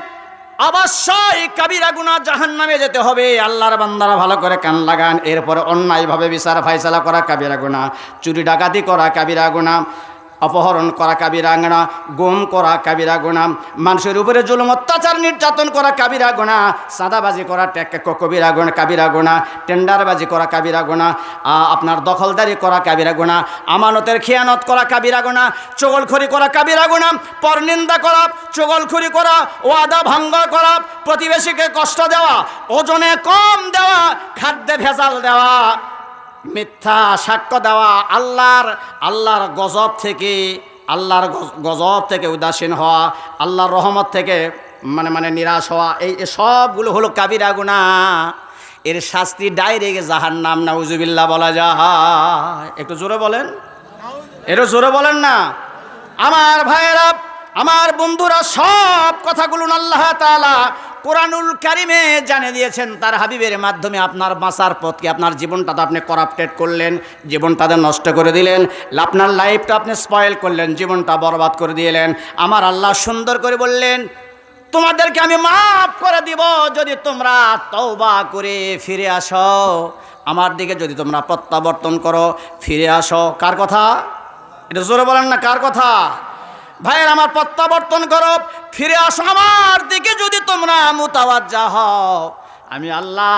অবশ্যই কাবিরা গুনাহ, জাহান্নামে যেতে হবে। আল্লাহর বান্দারা ভালো করে কান লাগান। এরপরে অন্যায়ভাবে বিচার ফায়সালা করা কাবিরা গুনাহ, চুরি ডাকাতি করা কাবিরা গুনাহ, অপহরণ করা কাবিরা গুনাহ, গুম করা কাবিরা গুনাহ, মানুষের উপরে জুলুম অত্যাচার নির্যাতন করা কাবিরা গুনাহ, চাঁদাবাজি করা কবিরা গুনাহ, কাবিরা গুনাহ, টেন্ডারবাজি করা কাবিরা গুনাহ, আপনার দখলদারি করা কাবিরা গুনাহ, আমানতের খেয়ানত করা কাবিরা গুনাহ, চগলখড়ি করা কাবিরা গুনাহ, পরনিন্দা করা, চগলখড়ি করা, ওয়াদা ভঙ্গ করা, প্রতিবেশীকে কষ্ট দেওয়া, ওজনে কম দেওয়া, খাদ্যে ভেজাল দেওয়া, মিথ্যা সাক্ষ্য দেওয়া, আল্লাহর গজব থেকে উদাসীন হওয়া, আল্লাহর রহমত থেকে মানে নিরাশ হওয়া, এই সবগুলো হলো কাবিরা গুনাহ। এর শাস্তি ডাইরেক্ট জাহান্নাম। নাউজুবিল্লাহ বলা যায়? একটু জোরে বলেন, একটু জোরে বলেন না। আমার ভাইয়েরা, আমার বন্ধুরা, সব কথাগুলো আল্লাহ তাআলা কোরআনুল কারিমে জানিয়ে দিয়েছেন তার হাবিবের মাধ্যমে। আপনার বাঁচার পথকে, আপনার জীবনটা তো আপনি করাপ্টেড করলেন, জীবনটাতে নষ্ট করে দিলেন, আপনার লাইফটা আপনি স্পয়েল করলেন, জীবনটা বরবাদ করে দিলেন। আমার আল্লাহ সুন্দর করে বললেন, তোমাদেরকে আমি মাফ করে দিব যদি তোমরা তওবা করে ফিরে আসো, আমার দিকে যদি তোমরা প্রত্যাবর্তন করো, ফিরে আসো। কার কথা? এটা জোরে বলেন না, কার কথা? ভাইয়ের আমার, প্রত্যাবর্তন করো, ফিরে আসো আমার দিকে যদি তোমরা মুতাওয়াজ্জা হও, আমি আল্লাহ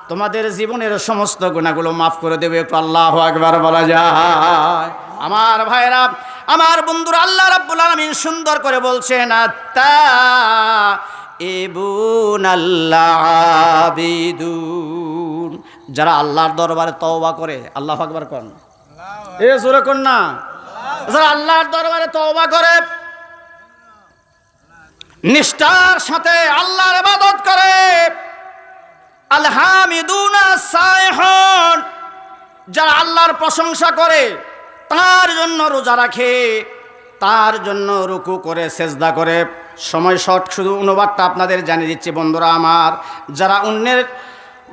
তোমাদের জীবনের সমস্ত গুনাহগুলো মাফ করে দেবে। একটু আল্লাহু আকবার বলা যায়? আমার ভাইয়েরা, আমার বন্ধুরা, আল্লাহ রাব্বুল আলামিন সুন্দর করে বলছেন, আত্তাইবুন আবিদুন, যারা আল্লাহর দরবারে তওবা করে। আল্লাহু আকবার কোন? এ জোরে কোন না? যারা আল্লাহর দরবারে তওবা করে, নিষ্ঠার সাথে আল্লাহর ইবাদত করে, আল হামিদুনা সাইহুন, যারা আল্লাহর প্রশংসা করে, তার জন্য রোজা রাখে, তার জন্য রুকু করে, সেজদা করে। সময় শর্ট, শুধু অনুবাদটা আপনাদের জানিয়ে দিচ্ছি বন্ধুরা আমার। যারা অন্যের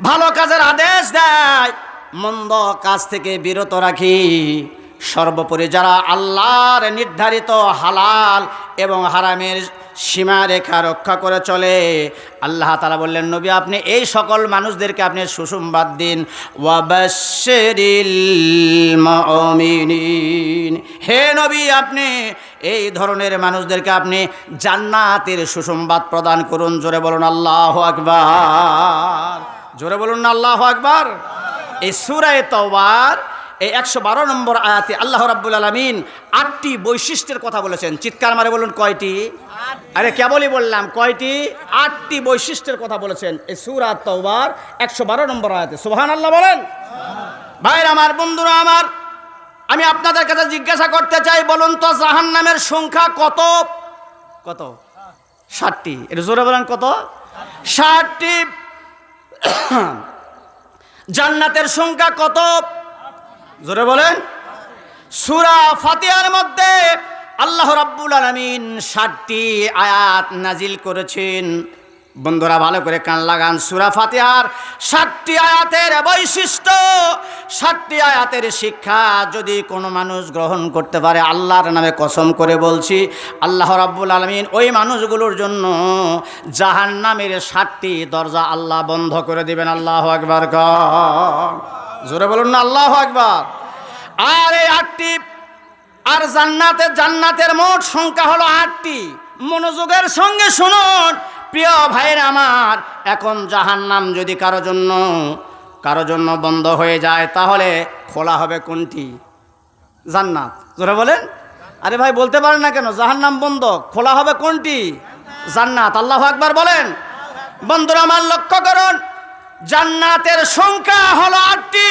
ভালো কাজের আদেশ দেয়, মন্দ কাজ থেকে বিরত রাখি, সর্বোপরি যারা আল্লাহর নির্ধারিত হালাল এবং হারামের সীমারেখা রক্ষা করে চলে, আল্লাহ তাআলা বললেন নবী আপনি এই সকল মানুষদেরকে আপনি সুসংবাদ দিন, ওয়াবাশশিরিল মুমিনিন, হে নবী আপনি এই ধরনের মানুষদেরকে আপনি জান্নাতের সুসংবাদ প্রদান করুন। জোরে বলুন আল্লাহু আকবার, জোরে বলুন না আল্লাহু আকবার। এই সূরা তাওবার এই 112 নম্বর আয়াতে আল্লাহ রাব্বুল আলামিন 8টি বৈশিষ্ট্যের কথা বলেছেন। চিৎকার মারে বলুন কয়টি? আরে কেবলই বললাম কয়টি? 8টি বৈশিষ্ট্যের কথা বলেছেন এই সূরা তাওবার 112 নম্বর আয়াতে। সুবহানাল্লাহ বলেন। ভাইরা আমার, বন্ধুরা আমার, আমি আপনাদের কাছে জিজ্ঞাসা করতে চাই, বলুন তো জাহান্নামের সংখ্যা কত? কত? 60টি। এটা জোরে বলেন কত? 60টি। জান্নাতের সংখ্যা কত? জোরে বলেন। সূরা ফাতিহার মধ্যে আল্লাহ রাব্বুল আলামিন 60টি আয়াত নাজিল করেছেন। বন্ধুরা ভালো করে কান লাগান, সূরা ফাতিহার 60টি আয়াতের বৈশিষ্ট্য, 60টি আয়াতের শিক্ষা যদি কোনো মানুষ গ্রহণ করতে পারে, আল্লাহর নামে কসম করে বলছি, আল্লাহ রাব্বুল আলামিন ওই মানুষগুলোর জন্য জাহান্নামের 60টি দরজা আল্লাহ বন্ধ করে দিবেন। আল্লাহু আকবার। জোরে বলুন না আল্লাহু আকবার। আর এই 8টি, আর জান্নাতের মোট সংখ্যা হলো 8টি। মনোযোগের সঙ্গে শুনুন প্রিয় ভাইরা আমার, এখন জাহান্নাম যদি কারো জন্য বন্ধ হয়ে যায়, তাহলে খোলা হবে কোনটি? জান্নাত। জোরে বলেন। আরে ভাই বলতে পারেন না কেন? জাহান্নাম বন্ধ, খোলা হবে কোনটি? জান্নাত। আল্লাহু আকবার বলেন। বন্ধুরা আমার লক্ষ্য করুন, জান্নাতের সংখ্যা হলো 8টি।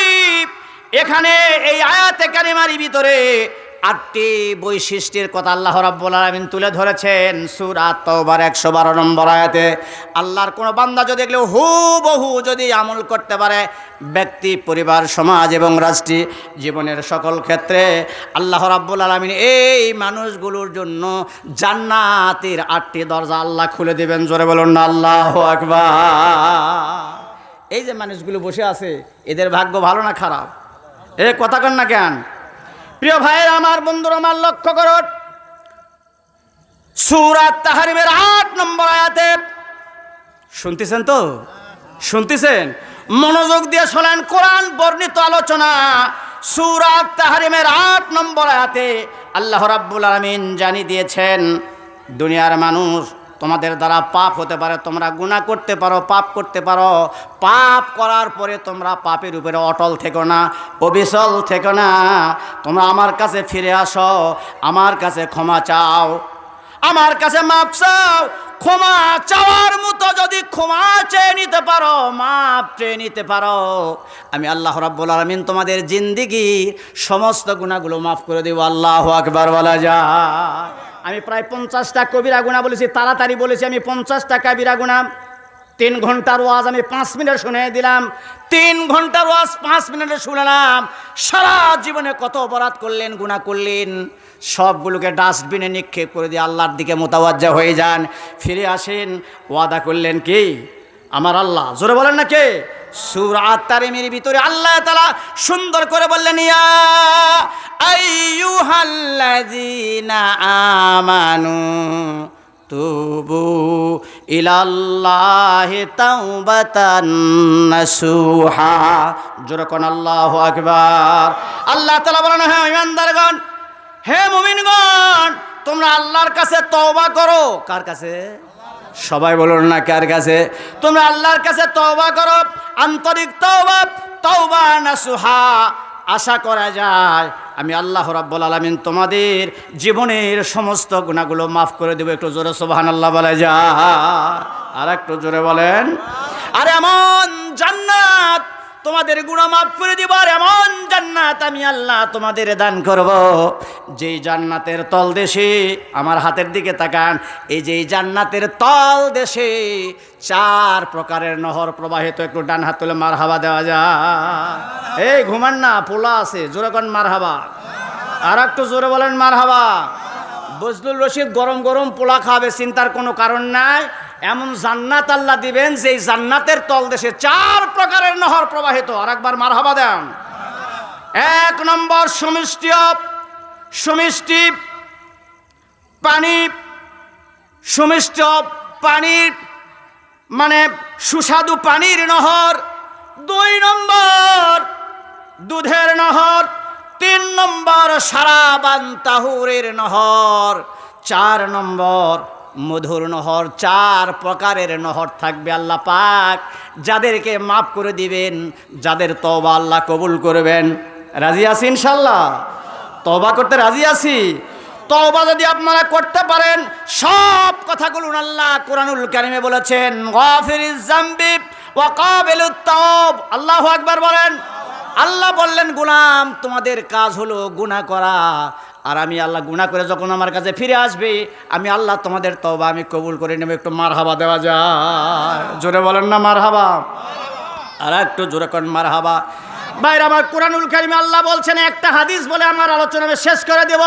এখানে এই আয়াতে কারিমার ভিতরে 8টি বৈশিষ্ট্যের কথা আল্লাহ রাব্বুল আলামিন তুলে ধরেছেন সূরা তাওবার 112 নম্বর আয়াতে। আল্লাহর কোনো বান্দা যদি এগুলো হুবহু যদি আমল করতে পারে, ব্যক্তি, পরিবার, সমাজ এবং রাষ্ট্রীয় জীবনের সকল ক্ষেত্রে আল্লাহ রাব্বুল আলামিন এই মানুষগুলোর জন্য জান্নাতের 8টি দরজা আল্লাহ খুলে দেবেন। জোরে বলুন না আল্লাহু আকবার। এই যে মানুষগুলো বসে আছে, এদের ভাগ্য ভালো না খারাপ? এ কথা কন না কেন? প্রিয় ভাইয়ের আমার, বন্ধুরা আমার লক্ষ্য করুন, সূরা তাহরিমের 8 নম্বর আয়াতে, শুনতেছেন তো? শুনতেছেন? মনোযোগ দিয়ে শোনেন, কোরআন বর্ণিত আলোচনা। সূরা তাহরিমের 8 নম্বর আয়াতে আল্লাহ রাব্বুল আলামিন জানিয়ে দিয়েছেন, দুনিয়ার মানুষ, তোমাদের দ্বারা পাপ হতে পারে, তোমরা গুনাহ করতে পারো, পাপ করতে পারো। পাপ করার পরে তোমরা পাপের উপরে অটল থেকো না, অবিচল থেকো না। তোমরা আমার কাছে ফিরে আসো, আমার কাছে ক্ষমা চাও, আমার কাছে মাপ চাও। ক্ষমা চাওয়ার মতো যদি ক্ষমা চেয়ে নিতে পারো, মাপ চেয়ে নিতে পারো, আমি আল্লাহ রাব্বুল আলামিন তোমাদের জিন্দেগির সমস্ত গুনাহগুলো মাফ করে দেব। আল্লাহু আকবার বলা যায়। আমি প্রায় 50টা কবিরা গুনাহ বলেছি, তাড়াতাড়ি বলেছি আমি 50টা কবিরা গুনাহ। 3 ঘন্টার ওয়াজ আমি 5 মিনিট শুনে দিলাম। 3 ঘন্টার ওয়াজ 5 মিনিটে শুনলাম। সারা জীবনে কত অপরাধ করলেন, গুনাহ করলেন, সবগুলোকে ডাস্টবিনে নিক্ষেপ করে দিয়ে আল্লাহর দিকে মুতাওয়াজ্জা হয়ে যান, ফিরে আসেন। ওয়াদা করলেন কি? আমার আল্লাহ। জোরে বলেন না কে? সূরা তাহরিমের ভিতরে আল্লাহ তাআলা সুন্দর করে বললেন, ইয়া আইয়ুহাল্লাযীনা আমানু তুবু ইলাল্লাহি তাওবাতান নাসুহা। জোরে কোন আল্লাহু আকবার। আল্লাহ তাআলা বলেন, হে ঈমানদারগণ, হে মুমিনগণ, তোমরা আল্লাহর কাছে তওবা করো। কার কাছে? সবাই বলুন না কার কাছে? তোমরা আল্লাহর কাছে তওবা করো, আন্তরিক তওবা, তওবা নাসুহা। আশা করা যায় আমি আল্লাহ রাব্বুল আলামিন তোমাদের জীবনের সমস্ত গুনাহগুলো মাফ করে দেব। একটু জোরে সুবহানাল্লাহ বলা যায়। আর একটু জোরে বলেন। আর এমন জান্নাত তোমাদের গুনাহ মাফ করে দিব, আর এমন জান্নাত আমি আল্লাহ তোমাদের দান করব, যেই জান্নাতের তল দেশে, আমার হাতের দিকে তাকান, এই যে জান্নাতের তল দেশে 4 প্রকারের নহর প্রবাহিত। একটু ডান হাত তুলে মারহাবা দেওয়া যায়। এই ঘুমান না, পোলা আছে, জোরে কোন মারহাবা। আর একটু জোরে বলেন মারহাবা। বজলুল রশিদ গরম গরম পোলা খাবে, চিন্তার কোনো কারণ নাই। এমন জান্নাত আল্লাহ দিবেন যেই জান্নাতের তলদেশে 4 প্রকারের নহর প্রবাহিত। আর একবার মারহাবা দেন। এক নম্বর সুমিষ্টি পানি, সুমিষ্ট পানির মানে সুস্বাদু পানির নহর। 2 নম্বর দুধের নহর। 3 নম্বর সারাবান তাহুরের নহর। 4 নম্বর মধুর নহর। 4 প্রকারের নহর থাকবে আল্লাহ পাক, যাদেরকে মাফ করে দিবেন, যাদের তওবা আল্লাহ কবুল করবেন। রাজি আছি ইনশাআল্লাহ? তওবা করতে রাজি আছি? তওবা যদি আপনারা করতে পারেন, সব কথাগুলো আল্লাহ কোরআনুল কারিমে বলেছেন, গাফিরিজ যামবি ওয়া কাবিলুত তাওব। আল্লাহু আকবার বলেন। আল্লাহ বললেন, গোলাম তোমাদের কাজ হলো গুনাহ করা, আর আমি আল্লাহ গুনাহ করে যখন আমার কাছে ফিরে আসবে, আমি আল্লাহ তোমাদের তওবা আমি কবুল করে নেব। একটু মারহাবা দেওয়া যায়? জোরে বলেন না মারহাবা? আর একটু জোরে করেন মারহাবা। ভাইরা আমার, কোরআনুল কারিমে আল্লাহ বলছেন, একটা হাদিস বলে আমার আলোচনা আমি শেষ করে দেব।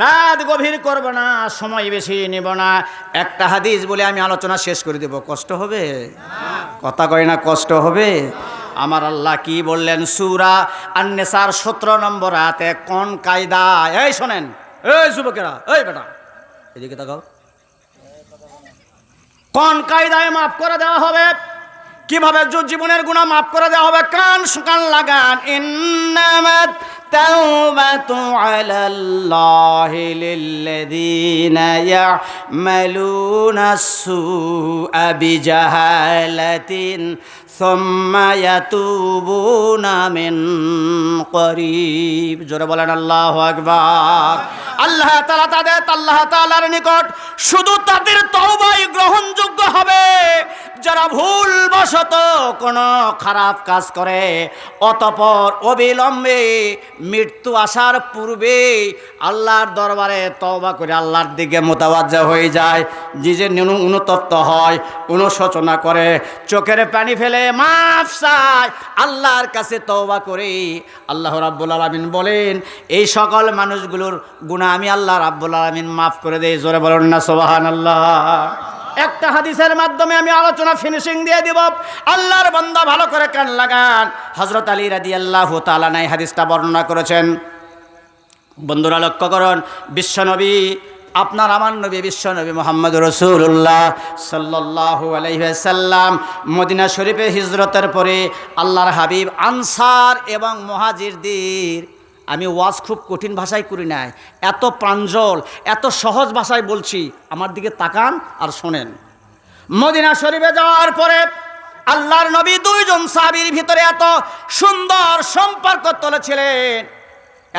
রাত গভীর করব না, সময় বেশি নেব না। একটা হাদিস বলে আমি আলোচনা শেষ করে দেব। কষ্ট হবে? কথা কয় না কষ্ট হবে? আমার আল্লাহ কি বললেন? সূরা আন-নিসার 17 নম্বর আয়াতে কোন কায়দা? এই শোনেন, এই যুবকেরা, এই বেটা এদিকে তাকাও। কোন কায়দায় মাফ করে দেওয়া হবে? কিভাবে জীবনের গুনাহ মাফ করে দেওয়া হবে? কান লাগান। ইন্নামাত তাওবাতু আলাল্লাহি লিল্লাযীনা ইয়া'মালুনাস সুআ বিজাহালাতিন সুম্মা ইয়াতুবুনা মিন করিব। জোরে বলেন আল্লাহু আকবার। আল্লাহ তাআলার নিকট শুধু তাদের তওবাই গ্রহণযোগ্য হবে যারা ভুলবশত কোনো খারাপ কাজ করে, অতঃপর অবিলম্বে মৃত্যু আসার পূর্বে আল্লাহর দরবারে তওবা করে আল্লাহর দিকে মোতাওয়াজ্জা হয়ে যায়, নিজে অনুতপ্ত হয়, অনুশোচনা করে, চোখের পানি ফেলে মাফ চায়, আল্লাহর কাছে তওবা করে। আল্লাহ রাব্বুল আলামিন বলেন, এই সকল মানুষগুলোর গুনাহ আমি আল্লাহ রাব্বুল আলামিন মাফ করে দেই। জোরে বলেন না সুবহানাল্লাহ। একটা হাদিসের মাধ্যমে আমি আলোচনা ফিনিশিং দিয়ে দিব। আল্লাহর বান্দা ভালো করে কান লাগান। হযরত আলী রাদিয়াল্লাহু তাআলা এই হাদিসটা বর্ণনা করেছেন। বন্ধুরা লক্ষ্য করুন, বিশ্বনবী, আপনার আমার নবী বিশ্বনবী মুহাম্মদুর রাসূলুল্লাহ সাল্লাল্লাহু আলাইহি ওয়াসাল্লাম মদিনা শরীফে হিজরতের পরে আল্লাহর হাবিব আনসার এবং মুহাজিরদের, আমি ওয়াজ খুব কঠিন ভাষায় করি নাই, এত প্রাঞ্জল, এত সহজ ভাষায় বলছি, আমার দিকে তাকান আর শোনেন। মদিনা শরীফে যাওয়ার পরে আল্লাহর নবী 2 জন সাহাবীর ভিতরে এত সুন্দর সম্পর্ক তুলেছিলেন,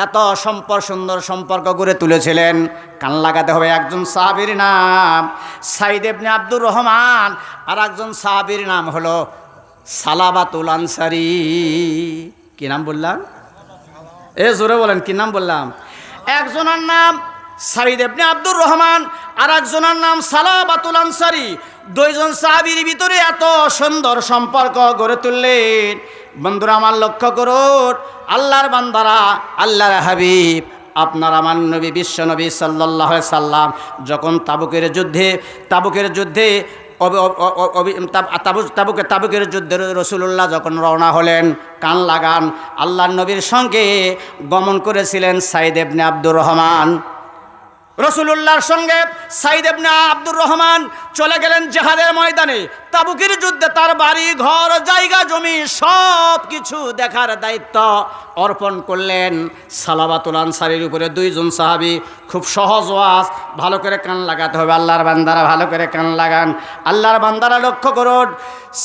এত সুন্দর সম্পর্ক গড়ে তুলেছিলেন। কান লাগাতে হবে। একজন সাহাবীর নাম সাইদ ইবনে আব্দুর রহমান, আর একজন সাহাবীর নাম হলো সালাবাতুল আনসারী। কি নাম বললাম? জোরে বলেন, কি নাম বললাম? একজনের নাম সাইদ ইবনে আব্দুর রহমান, আর একজনের নাম সালাবাতুল আনসারী। 2 জন সাহাবীর ভিতরে এত সুন্দর সম্পর্ক গড়ে তুললেন। বন্ধুরা আমার লক্ষ্য করুন, আল্লাহর বান্দারা, আল্লাহর হাবিব, আপনার আমার নবী বিশ্বনবী সাল্লাল্লাহু আলাইহি সাল্লাম যখন তাবুকের যুদ্ধে তাবুকের যুদ্ধে রাসূলুল্লাহ যখন রওনা হলেন, কান লাগান, আল্লাহর নবীর সঙ্গে গমন করেছিলেন সাইদ ইবনে আব্দুর রহমান। রাসূলুল্লাহর সঙ্গে সাইদ ইবনে আব্দুর রহমান চলে গেলেন জিহাদের ময়দানে। তাবুকের যুদ্ধে তার বাড়ি ঘর জায়গা জমি সব কিছু দেখার দায়িত্ব অর্পণ করলেন সালাবাতুল আনসারীর উপরে। 2 জন সাহাবী। খুব সহজ ওয়াজ, ভালো করে কান লাগাতে হবে। আল্লাহর বান্দারা ভালো করে কান লাগান। আল্লাহর বান্দারা লক্ষ্য করুন,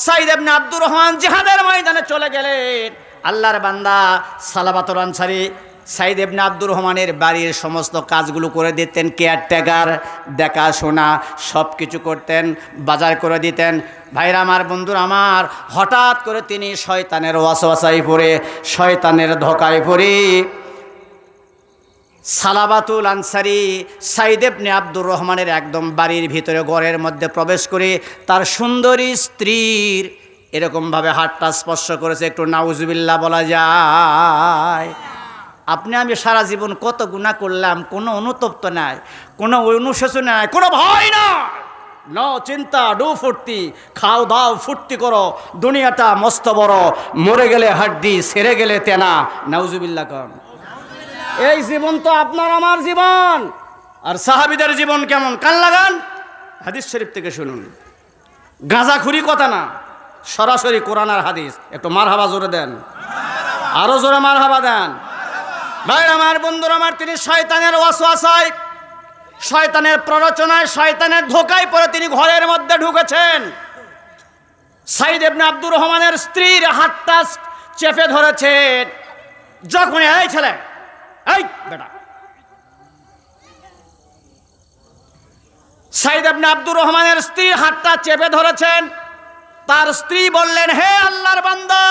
সাইদ ইবনে আব্দুর রহমান জিহাদের ময়দানে চলে গেলেন। আল্লাহর বান্দা সালাবাতুল আনসারী সাইদ ইবনে আব্দুর রহমানের বাড়ির সমস্ত কাজগুলো করে দিতেন, কেয়ারটেকার, দেখাশোনা সব কিছু করতেন, বাজার করে দিতেন। ভাইরা আমার, বন্ধুরা আমার, হঠাৎ করে তিনি শয়তানের ওয়াসওয়াসায় পড়ে, শয়তানের ধোঁকায় পড়ে সালাবাতুল আনসারী সাইদ ইবনে আব্দুর রহমানের একদম বাড়ির ভিতরে ঘরের মধ্যে প্রবেশ করে তার সুন্দরী স্ত্রীর এরকমভাবে হাতটা স্পর্শ করেছে। একটু নাউজুবিল্লাহ বলা যায়? আপনি আমি সারা জীবন কত গুনাহ করলাম, কোনো অনুতপ্ত নাই, কোনো অনুশোচনা নাই, কোনো ভয় না। নো চিন্তা, ডু ফুর্তি, খাও দাও ফুর্তি করো, দুনিয়াটা মস্ত বড়, মরে গেলে হাড্ডি, সেরে গেলে তেনা। নাউজুবিল্লাহ কন। এই জীবন তো আপনার আমার জীবন। আর সাহাবীদের জীবন কেমন? কান লাগান, হাদিস শরীফ থেকে শুনুন। গাঁজাখুরি কথা না, সরাসরি কোরআন আর হাদিস। একটু মারহাবা জোরে দেন, আরো জোরে মারহাবা দেন। ভাই আমার, বন্ধুরা আমার, তিনি শয়তানের ওয়াসওয়াসায়, শয়তানের প্ররোচনায়, শয়তানের ধোকায় পড়ে তিনি ঘরের মধ্যে ঢুকেছেন। সাইদ ইবনে আব্দুর রহমানের স্ত্রীর হাতটা চেপে ধরেছেন। যখন এই ছেলে, এই বেটা, সাইদ ইবনে আব্দুর রহমানের স্ত্রীর হাতটা চেপে ধরেছেন। তার স্ত্রী বললেন, হে আল্লাহর বান্দা,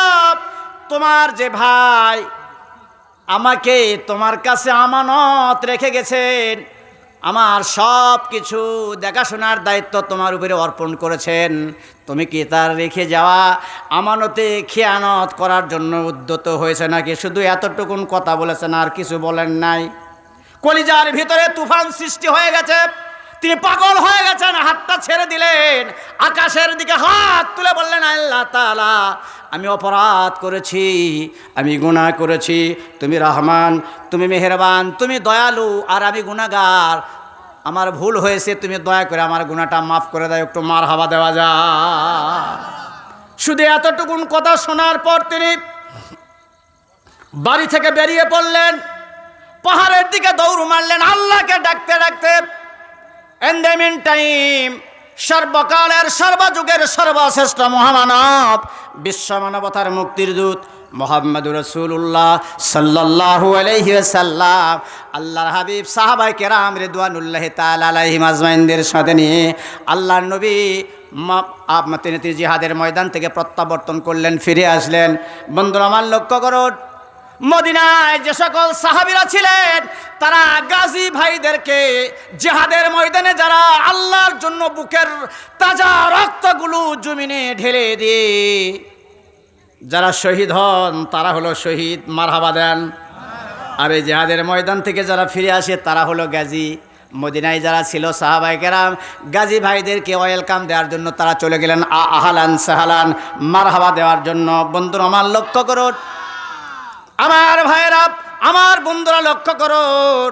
তোমার যে ভাই আমাকে তোমার কাছে আমানত রেখে গেছেন, আমার সব কিছু দেখাশোনার দায়িত্ব তোমার উপরে অর্পণ করেছেন, তুমি কি তার রেখে যাওয়া আমানতে খেয়ানত করার জন্য উদ্যত হয়েছে নাকি? শুধু এতটুকুন কথা বলেছেন, আর কিছু বলেন নাই। কলিজার ভিতরে তুফান সৃষ্টি হয়ে গেছে, তিনি পাগল হয়ে গেছেন। হাতটা ছেড়ে দিলেন, আকাশের দিকে হাত তুলে বললেন, আল্লাহ তাআলা, আমি অপরাধ করেছি, আমি গুনাহ করেছি, তুমি রহমান, তুমি মেহেরবান, তুমি দয়ালু, আর আমি গুনাহগার। আমার ভুল হয়েছে, তুমি দয়া করে আমার গুনাহটা মাফ করে দাও। একটু মারহাবা দেওয়া যায়। শুধু এতটুকুন কথা শোনার পর তিনি বাড়ি থেকে বেরিয়ে পড়লেন, পাহাড়ের দিকে দৌড় মারলেন আল্লাহকে ডাকতে ডাকতে। In the meantime, সর্বকালের সর্বযুগের সর্বশ্রেষ্ঠ মহামানব, বিশ্ব মানবতার মুক্তির দূত মুহাম্মদুর রাসূলুল্লাহ সাল্লাল্লাহু আলাইহি ওয়াসাল্লাম, আল্লাহর হাবিব সাহাবায়ে কেরাম রিদওয়ানুল্লাহি তাআলা আলাইহিম আজমাইনদের সাথে নিয়ে আল্লাহর নবী তিনি জিহাদের ময়দান থেকে প্রত্যাবর্তন করলেন, ফিরে আসলেন। বন্ধুরা আমার, লক্ষ্য করুন, মদিনায় যে সকল সাহাবীরা ছিলেন, তারা গাজী ভাইদেরকে জিহাদের ময়দানে যারা আল্লাহর জন্য বুকের তাজা রক্তগুলো জমিনে ঢেলে দিয়ে যারা শহীদ হন, তারা হলো শহীদ। মারহাবা দেন। আর এই জিহাদের ময়দান থেকে যারা ফিরে আসে, তারা হলো গাজী। মদিনায় যারা ছিল সাহাবায়ে কেরাম, গাজী ভাইদেরকে ওয়েলকাম দেওয়ার জন্য তারা চলে গেলেন আহলান সাহালান, মারহাবা দেওয়ার জন্য। বন্ধুরা আমার, লক্ষ্য করুন, আমার ভাইয়েরা, আমার বন্ধুরা, লক্ষ্য করুন,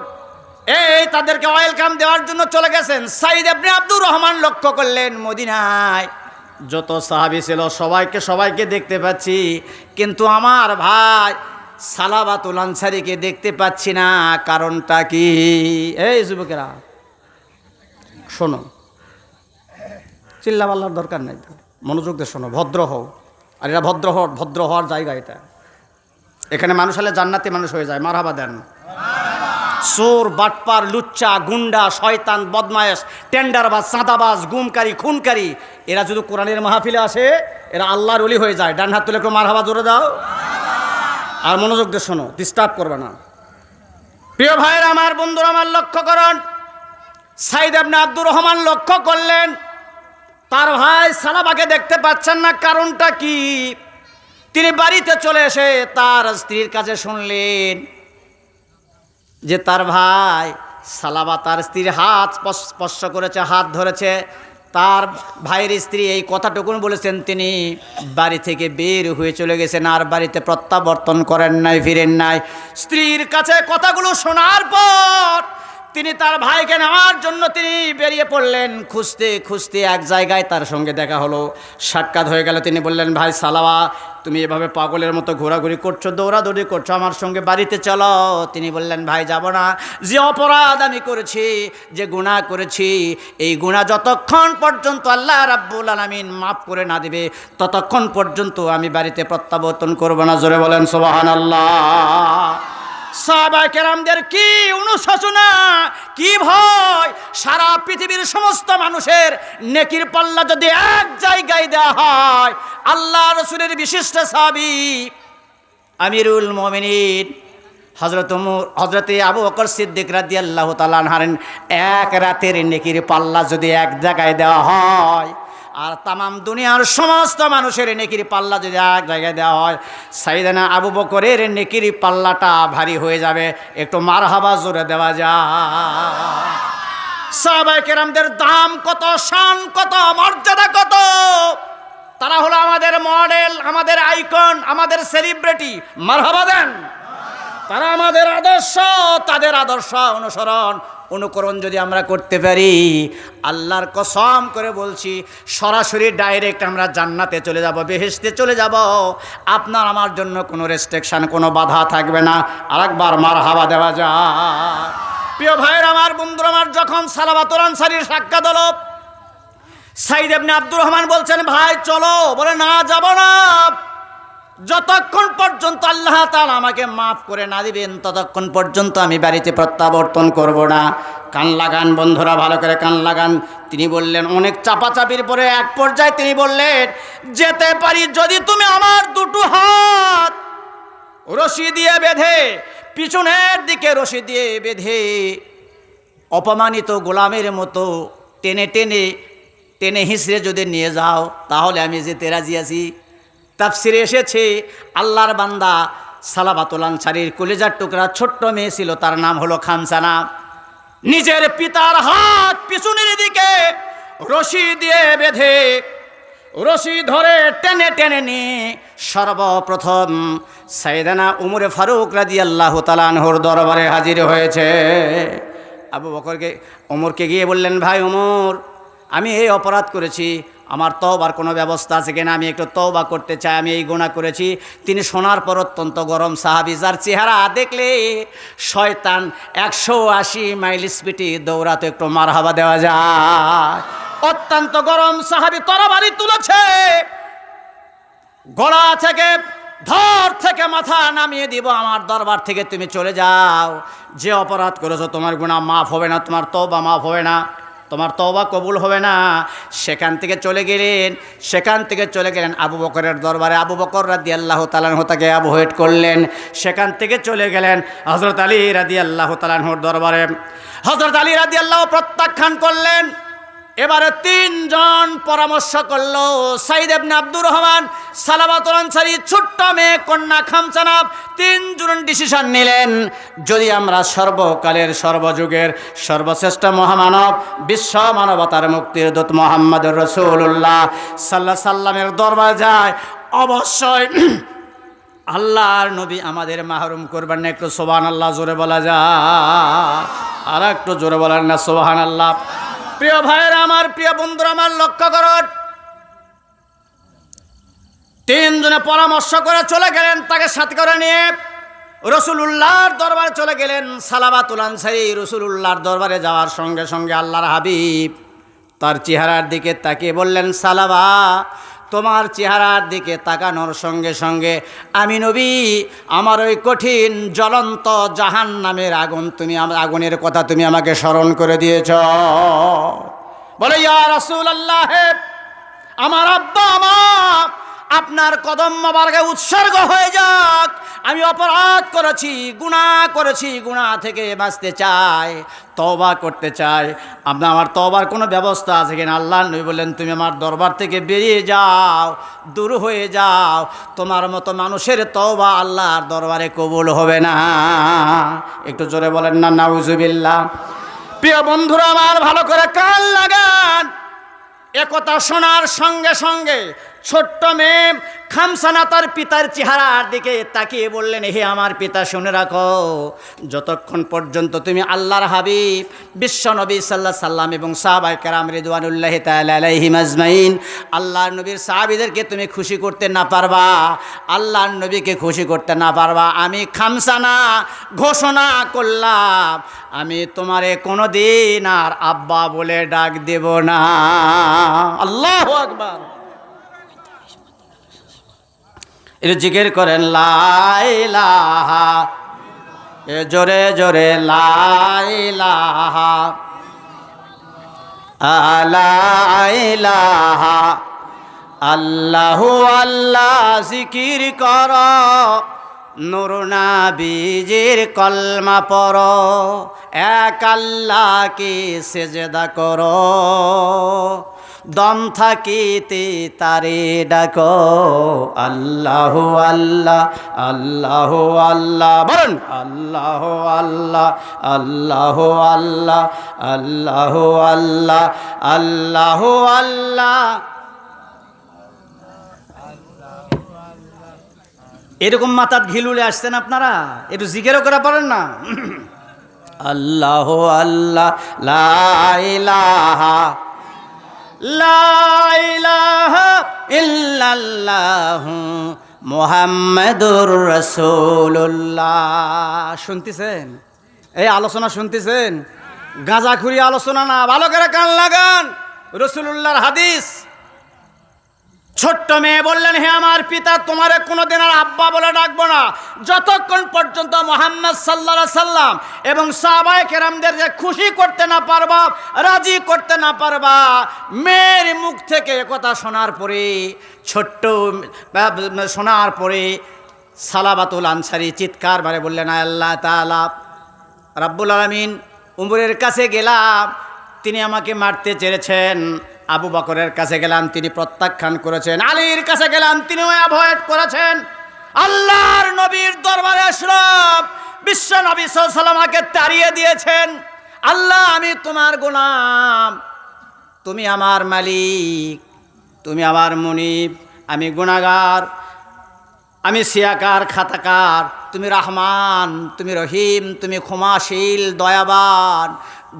এই তাদেরকে ওয়েলকাম দেওয়ার জন্য চলে গেছেন। সাইদ ইবনে আব্দুর রহমান লক্ষ্য করলেন, মদিনায় যত সাহাবী ছিল সবাইকে দেখতে পাচ্ছি, কিন্তু আমার ভাই সালাবাতুল আনসারীকে দেখতে পাচ্ছি না। কারণটা কি? এই যুবকেরা শোনো, চিল্লাপাল্লার দরকার নাই, মনোযোগ দিয়ে শোনো, ভদ্র হও। আর এটা ভদ্র হওয়ার জায়গা। এখানে মানুষ হলে জান্নাতি মানুষ হয়ে যায়। মারহাবা দেন। চোর, বাটপার, লুচ্চা, গুন্ডা, শয়তান, বদমায়েশ, টেন্ডারবাজ, চাঁদাবাজ, গুমকারী, খুনকারী, এরা যদি কোরআনের মাহফিলে আসে, এরা আল্লাহর ওলি হয়ে যায়। ডান হাত তুলে একটু মারহাবা জোরে দাও। আর মনোযোগ দিয়ে শোনো, ডিস্টার্ব করবে না। প্রিয় ভাইয়েরা আমার, বন্ধুরা আমার, লক্ষ্য করুন, সাইদ ইবনে আব্দুর রহমান লক্ষ্য করলেন তার ভাই সালাবাকে দেখতে পাচ্ছেন না। কারণটা কি? তিনি বাড়িতে চলে এসে তার স্ত্রীর কাছে শুনলেন যে তার ভাই সালাবা তার স্ত্রীর হাত স্পর্শ করেছে, হাত ধরেছে। তার ভাইয়ের স্ত্রী এই কথাটুকুন বলেছেন, তিনি বাড়ি থেকে বের হয়ে চলে গেছেন, আর বাড়িতে প্রত্যাবর্তন করেন নাই, ফিরেন নাই। স্ত্রীর কাছে কথাগুলো শোনার পর তিনি তার ভাইকে নেওয়ার জন্য তিনি বেরিয়ে পড়লেন। খুঁজতে খুঁজতে এক জায়গায় তার সঙ্গে দেখা হলো, সাক্ষাৎ হয়ে গেল। তিনি বললেন, ভাই সালাবা, তুমি এভাবে পাগলের মতো ঘোরাঘুরি করছো, দৌড়াদৌড়ি করছো, আমার সঙ্গে বাড়িতে চলো। তিনি বললেন, ভাই যাব না। যে অপরাধ আমি করেছি, যে গুনাহ করেছি, এই গুনাহ যতক্ষণ পর্যন্ত আল্লাহ রাব্বুল আলামিন মাফ করে না দিবে, ততক্ষণ পর্যন্ত আমি বাড়িতে প্রত্যাবর্তন করব না। জোরে বলেন সুবহানাল্লাহ। সাহাবায়ে কেরামদের কি অনুশোচনা, কি ভয়! সারা পৃথিবীর সমস্ত মানুষের নেকির পাল্লা যদি এক জায়গায় দেওয়া হয়, আল্লাহ রাসূলের বিশিষ্ট সাহাবী আমিরুল মুমিনিন হযরতে আবু বকর সিদ্দিক রাদিয়াল্লাহু তাআলা আনহু এক রাতের নেকির পাল্লা যদি এক জায়গায় দেওয়া হয়, আর তামাম দুনিয়ার সমস্ত মানুষের নেকির পাল্লা যদি এক জায়গায় দেওয়া হয়, সাইয়েদনা আবু বকরের নেকির পাল্লাটা ভারী হয়ে যাবে। একটু মারহাবা জোরে দেওয়া যায়। সাহাবায়ে কেরামদের দাম কত, শান কত, মর্যাদা কত। তারা হলো আমাদের মডেল, আমাদের আইকন, আমাদের সেলিব্রিটি। মারহাবা দেন। তারা আমাদের আদর্শ, তাদের আদর্শ অনুসরণ অনুকরণ যদি আমরা করতে পারি, আল্লাহর কসম করে বলছি সরাসরি ডাইরেক্ট আমরা জান্নাতে চলে যাব, বেহেশতে চলে যাব। আপনার আমার জন্য কোনো রেস্ট্রিকশন, কোনো বাধা থাকবে না। আরেকবার মারহাবা দেওয়া যায়। প্রিয় ভাইয়ের আমার, বন্ধুরা আমার, যখন সালাবাতুল আনসারীর সাক্ষাৎ হলো, সাইদ ইবনে আব্দুর রহমান বলছেন, ভাই চলো। বলে, না, যাব না। যতক্ষণ পর্যন্ত আল্লাহ তাআলা আমাকে মাফ করে না দিবেন ততক্ষণ পর্যন্ত আমি বাড়িতে প্রত্যাবর্তন করব না। কান লাগান বন্ধুরা, ভালো করে কান লাগান। তিনি বললেন, অনেক চাপাচাপির পরে এক পর্যায়ে তিনি বললেন, যেতে পারি যদি তুমি আমার দুটো হাত রশি দিয়ে বেঁধে, পিছনের দিকে রশি দিয়ে বেঁধে অপমানিত গোলামের মতো টেনে টেনে টেনে হিঁচড়ে যদি নিয়ে যাও, তাহলে আমি যেতে রাজি আছি। তাফসিরে এসেছে, আল্লাহর বান্দা সালাবাতুল আনসারীর কলিজার টুকরা ছোট্ট মেয়ে ছিল, তার নাম হলো খামসানা। নিজের পিতার হাত পিছনের দিকে রশি দিয়ে বেঁধে, রশি ধরে টেনে টেনে নিয়ে সর্বপ্রথম সাইয়েদানা উমরে ফারুক রাদিয়াল্লাহু তাআলা আনহুর দরবারে হাজির হয়েছে। আবু বকরকে ওমরকে গিয়ে বললেন, ভাই ওমর, আমি এই অপরাধ করেছি, আমার তওবার কোনো ব্যবস্থা আছে কিনা, আমি একটু তওবা করতে চাই, আমি এই গুনাহ করেছি। তিনি শোনার পর অত্যন্ত গরম সাহাবী, যার চেহারা দেখলে শয়তান 180 মাইল স্পিডে দৌড়াতে একটু মারহাবা দেওয়া যায়। অত্যন্ত গরম সাহাবী তরবারি তুলেছে, গলা থেকে ধর থেকে মাথা নামিয়ে দিব, আমার দরবার থেকে তুমি চলে যাও। যে অপরাধ করেছো তোমার গুনাহ মাফ হবে না, তোমার তওবা মাফ হবে না, তোমার তওবা কবুল হবে না। সেখান থেকে চলে গেলেন আবু বকরের দরবারে। আবু বকর রাদিয়াল্লাহু তাআলা আনহু তাকে অ্যাভয়েড করলেন। সেখান থেকে চলে গেলেন হযরত আলী রাদিয়াল্লাহু তাআলা আনহুর দরবারে। হযরত আলী রাদিয়াল্লাহু প্রত্যাখ্যান করলেন। এবারে তিনজন পরামর্শ করলো, সাইদ ইবনে আব্দুর রহমান, সালাবাতুল আনসারী, ছোট্ট মেয়ে কন্যা খামসানা, তিনজন ডিসিশন নিলেন, যদি আমরা সর্বকালের সর্বযুগের সর্বশ্রেষ্ঠ মহামানব, বিশ্ব মানবতার মুক্তির দূত মুহাম্মদুর রাসূলুল্লাহ সাল্লাল্লাহু আলাইহি সাল্লামের দরবারে যায়, অবশ্যই আল্লাহর নবী আমাদের মাহরুম করবেন না। একটু সুবহানাল্লাহ জোরে বলা যায়, আর একটু জোরে বলেন না সুবহানাল্লাহ। প্রিয় ভাইয়েরা আমার, প্রিয় বন্ধুরা আমার, লক্ষ্য করুন, তিনজনে পরামর্শ করে চলে গেলেন, তাকে সাথে করে নিয়ে রাসূলুল্লাহর দরবারে চলে গেলেন। সালাবাতুল আনসারী রাসূলুল্লাহর দরবারে যাওয়ার সঙ্গে সঙ্গে আল্লাহর হাবিব তার চেহারার দিকে তাকিয়ে বললেন, সালাবা, তোমার চেহারার দিকে তাকানোর সঙ্গে সঙ্গে আমি নবী, আমার ওই কঠিন জ্বলন্ত জাহান্নামের আগুন, আগুনের কথা তুমি আমাকে স্মরণ করে দিয়েছ। বলে, ইয়া রাসূলুল্লাহ, আমার আব্বা আমার আপনার কদম মোবারকে উৎসর্গ হয়ে যাক। আমি অপরাধ করেছি, গুনাহ করেছি, গুনাহ থেকে বাঁচতে চাই, তওবা করতে চাই। আমার তওবার কোনো ব্যবস্থা আছে কিনা? আল্লাহর নবী বললেন, তুমি আমার দরবার থেকে বেরিয়ে যাও, দূর হয়ে যাও, তোমার মতো মানুষের তওবা আল্লাহর দরবারে কবুল হবে না। একটু জোরে বলেন না নাউজুবিল্লাহ। প্রিয় বন্ধুরা আমার, ভালো করে কান লাগান। একথা শোনার সঙ্গে সঙ্গে ছোট্ট মেয়ে খামসানা তার পিতার চেহারার দিকে তাকিয়ে বললেন, হে আমার পিতা, শুনে রাখো, যতক্ষণ পর্যন্ত তুমি আল্লাহর হাবিব বিশ্ব নবী সাল্লাল্লাহু আলাইহি সাল্লাম এবং সাহাবায়ে কেরাম রিদওয়ানুল্লাহি তাআলা আলাইহিম আজমাইন, আল্লাহর নবীর সাহাবীদেরকে তুমি খুশি করতে না পারবা, আল্লাহর নবীকে খুশি করতে না পারবা, আমি খামসানা ঘোষণা করলাম, আমি তোমারে কোনোদিন আর আব্বা বলে ডাক দেব না। আল্লাহু আকবার। এর জিকির করেন, লা ইলাহা, জোরে জোরে লা ইলাহা, লা ইলাহা আল্লাহু আল্লাহ, জিকির কর, নূর নবীজির কলমা পড়ো, এক আল্লাহকে সেজদা করো, দম থাকিতে তারে ডাকো আল্লাহ আল্লাহ আল্লাহ আল্লাহ বলেন আল্লাহ আল্লাহ আল্লাহ আল্লাহ আল্লাহ আল্লাহ আল্লাহ আল্লাহ। এরকম মাথার ঘিলুলে আসছেন আপনারা, একটু জিকিরও করে পারেন না। আল্লাহ আল্লাহ লা ইলাহা লা ইলাহা ইল্লাল্লাহু মুহাম্মাদুর রাসূলুল্লাহ। শুনতেছেন? এই আলোচনা শুনতেছেন? গাঁজাখুরি আলোচনা না, ভালো করে কান লাগান। রাসূলুল্লাহর হাদিস। ছোট্ট মেয়ে বললেন, হে আমার পিতা, তোমারে কোনোদিন আর আব্বা বলে ডাকবো না যতক্ষণ পর্যন্ত মুহাম্মদ সাল্লাল্লাহু আলাইহি সাল্লাম এবং সাহাবায়ে কেরামদের যে খুশি করতে না পারবা, রাজি করতে না পারবা। মেয়ের মুখ থেকে কথা শোনার পরে, ছোট্ট শোনার পরে সালাবাতুল আনসারী চিৎকার মারে বললেন, আল্লাহ তাআলা রাব্বুল আলামিন, উমরের কাছে গেলাম, তিনি আমাকে মারতে চেয়েছেন। আবু বকরের কাছে গেলাম, তিনি প্রত্যাখ্যান করেছেন। আলীর কাছে গেলাম, তিনিও অ্যাভয়েড করেছেন। আল্লাহর নবীর দরবারে আসলাম, বিশ্ব নবী সাল্লাল্লাহু আলাইহি ওয়াসাল্লাম আমাকে তাড়িয়ে দিয়েছেন। আল্লাহ, আমি তোমার গোলাম, তুমি আমার মালিক, তুমি আমার মুনিব, আমি গুনাহগার, আমি সিয়াকার খাতাকার, তুমি রহমান, তুমি রহিম, তুমি ক্ষমাশীল দয়াবান।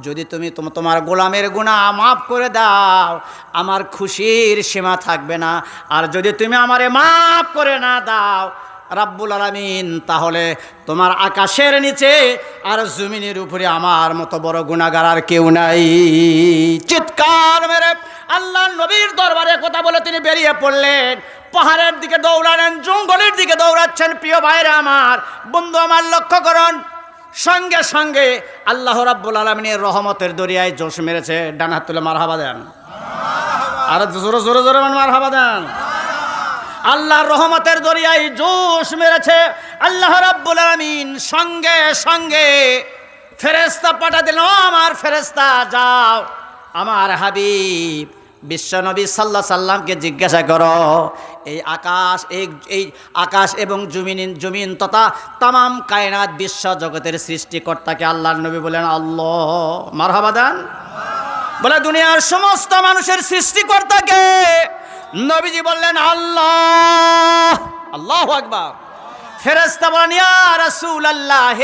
যদি তুমি তোমার গোলামের গুনাহ মাফ করে দাও, আমার খুশির সীমা থাকবে না। আর যদি তুমি আমারে মাফ করে না দাও রাব্বুল আলামিন, তাহলে তোমার আকাশের নিচে আর জমিনের উপরে আমার মতো বড় গুনাহগার আর কেউ নাই। চিৎকার মেরে আল্লাহর নবীর দরবারে কথা বলে তিনি বেরিয়ে পড়লেন। পাহাড়ের দিকে দৌড়ালেন, জঙ্গলের দিকে দৌড়াচ্ছেন। প্রিয় ভাইরা আমার, বন্ধু আমার, লক্ষ্য করুন, সঙ্গে সঙ্গে আল্লাহ রাব্বুল আলামিনের রহমতের দরিয়ায় জোশ মেরেছে। ডান হাত তুলে মারহাবা দেন, আর জোরে জোরে জোরে মারহাবা দেন। আল্লাহর রহমতের দরিয়ায় জোশ মেরেছে। আল্লাহ রাব্বুল আলামিন সঙ্গে সঙ্গে ফেরেশতা পাঠা দিলেন, ও আমার ফেরেশতা, যাও আমার হাবিব বিশ্বনবী সাল্লাল্লাহু আলাইহি সাল্লামকে জিজ্ঞাসা করো, এই আকাশ এবং জমিন তথা তামাম কায়নাত বিশ্ব জগতের সৃষ্টিকর্তাকে। আল্লাহর নবী বলেন, আল্লাহ। মারহাবা দেন। বলে, দুনিয়ার সমস্ত মানুষের সৃষ্টিকর্তাকে? নবীজি বললেন, আল্লাহ। আল্লাহু আকবার। ফেরেশতা বলেন, ইয়া রাসূলুল্লাহ,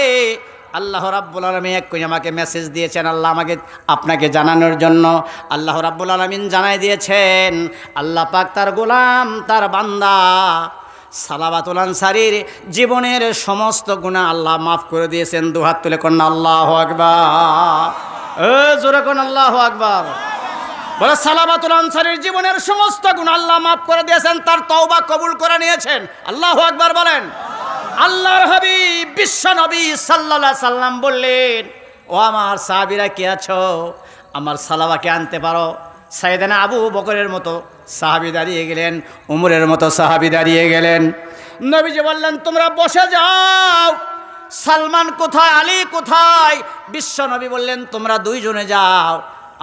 আল্লাহ রাব্বুল আলামিন এক করে আমাকে মেসেজ দিয়েছেন, আল্লাহ আমাকে আপনাকে জানানোর জন্য। আল্লাহ রাব্বুল আলামিন জানাই দিয়েছেন, আল্লাহ পাক তার গোলাম, তার বান্দা সালাবাতুল আনসারীর জীবনের সমস্ত গুনাহ আল্লাহ মাফ করে দিয়েছেন। দুহাত তুলে কোন আল্লাহু আকবার, জোরে কোন আল্লাহু আকবার। বলে, সালাবাতুল আনসারীর জীবনের সমস্ত গুনাহ আল্লাহ মাফ করে দিয়েছেন, তার তওবা কবুল করে নিয়েছেন। আল্লাহু আকবার বলেন। আল্লাহর হাবিব বিশ্ব নবী সাল্লাল্লাহু আলাইহি সাল্লাম বললেন, ও আমার সাহাবীরা কে আছো, আমার সালাবাকে আনতে পারো। সাইয়েদনা আবু বকরের মতো সাহাবী দাঁড়িয়ে গেলেন, উমরের মতো সাহাবী দাঁড়িয়ে গেলেন। নবীজি বললেন, তোমরা বসে যাও। সালমান কোথায়, আলী কোথায়? বিশ্ব নবী বললেন, তোমরা দুইজনে যাও,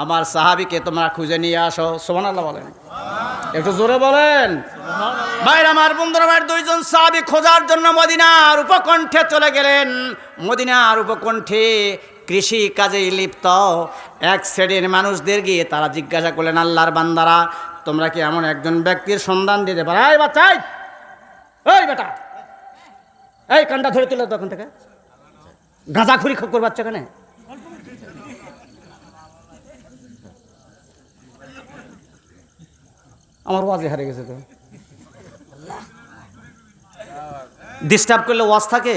আমার সাহাবীকে তোমরা খুঁজে নিয়ে আসো। সুবহানাল্লাহ বলেন, একটু জোরে বলেন। ভাইরা আমার, বন্ধুরা আমার, দুইজন সাহাবী খোঁজার জন্য মদিনার উপকণ্ঠে চলে গেলেন। মদিনার উপকণ্ঠে কৃষি কাজে লিপ্ত এক শ্রেণীর মানুষদের গিয়ে তারা জিজ্ঞাসা করলেন, আল্লাহর বান্দারা, তোমরা কি এমন একজন ব্যক্তির সন্ধান দিতে পারো? এই বাচ্চা, এই বেটা, এই কানটা ধরে তুলে তখন থেকে গাঁজাখুরি খোর বাচ্চা কেন? আমার ওয়াজে হারিয়ে গেছে তো। ডিস্টার্ব করলে ওয়াজ থাকে,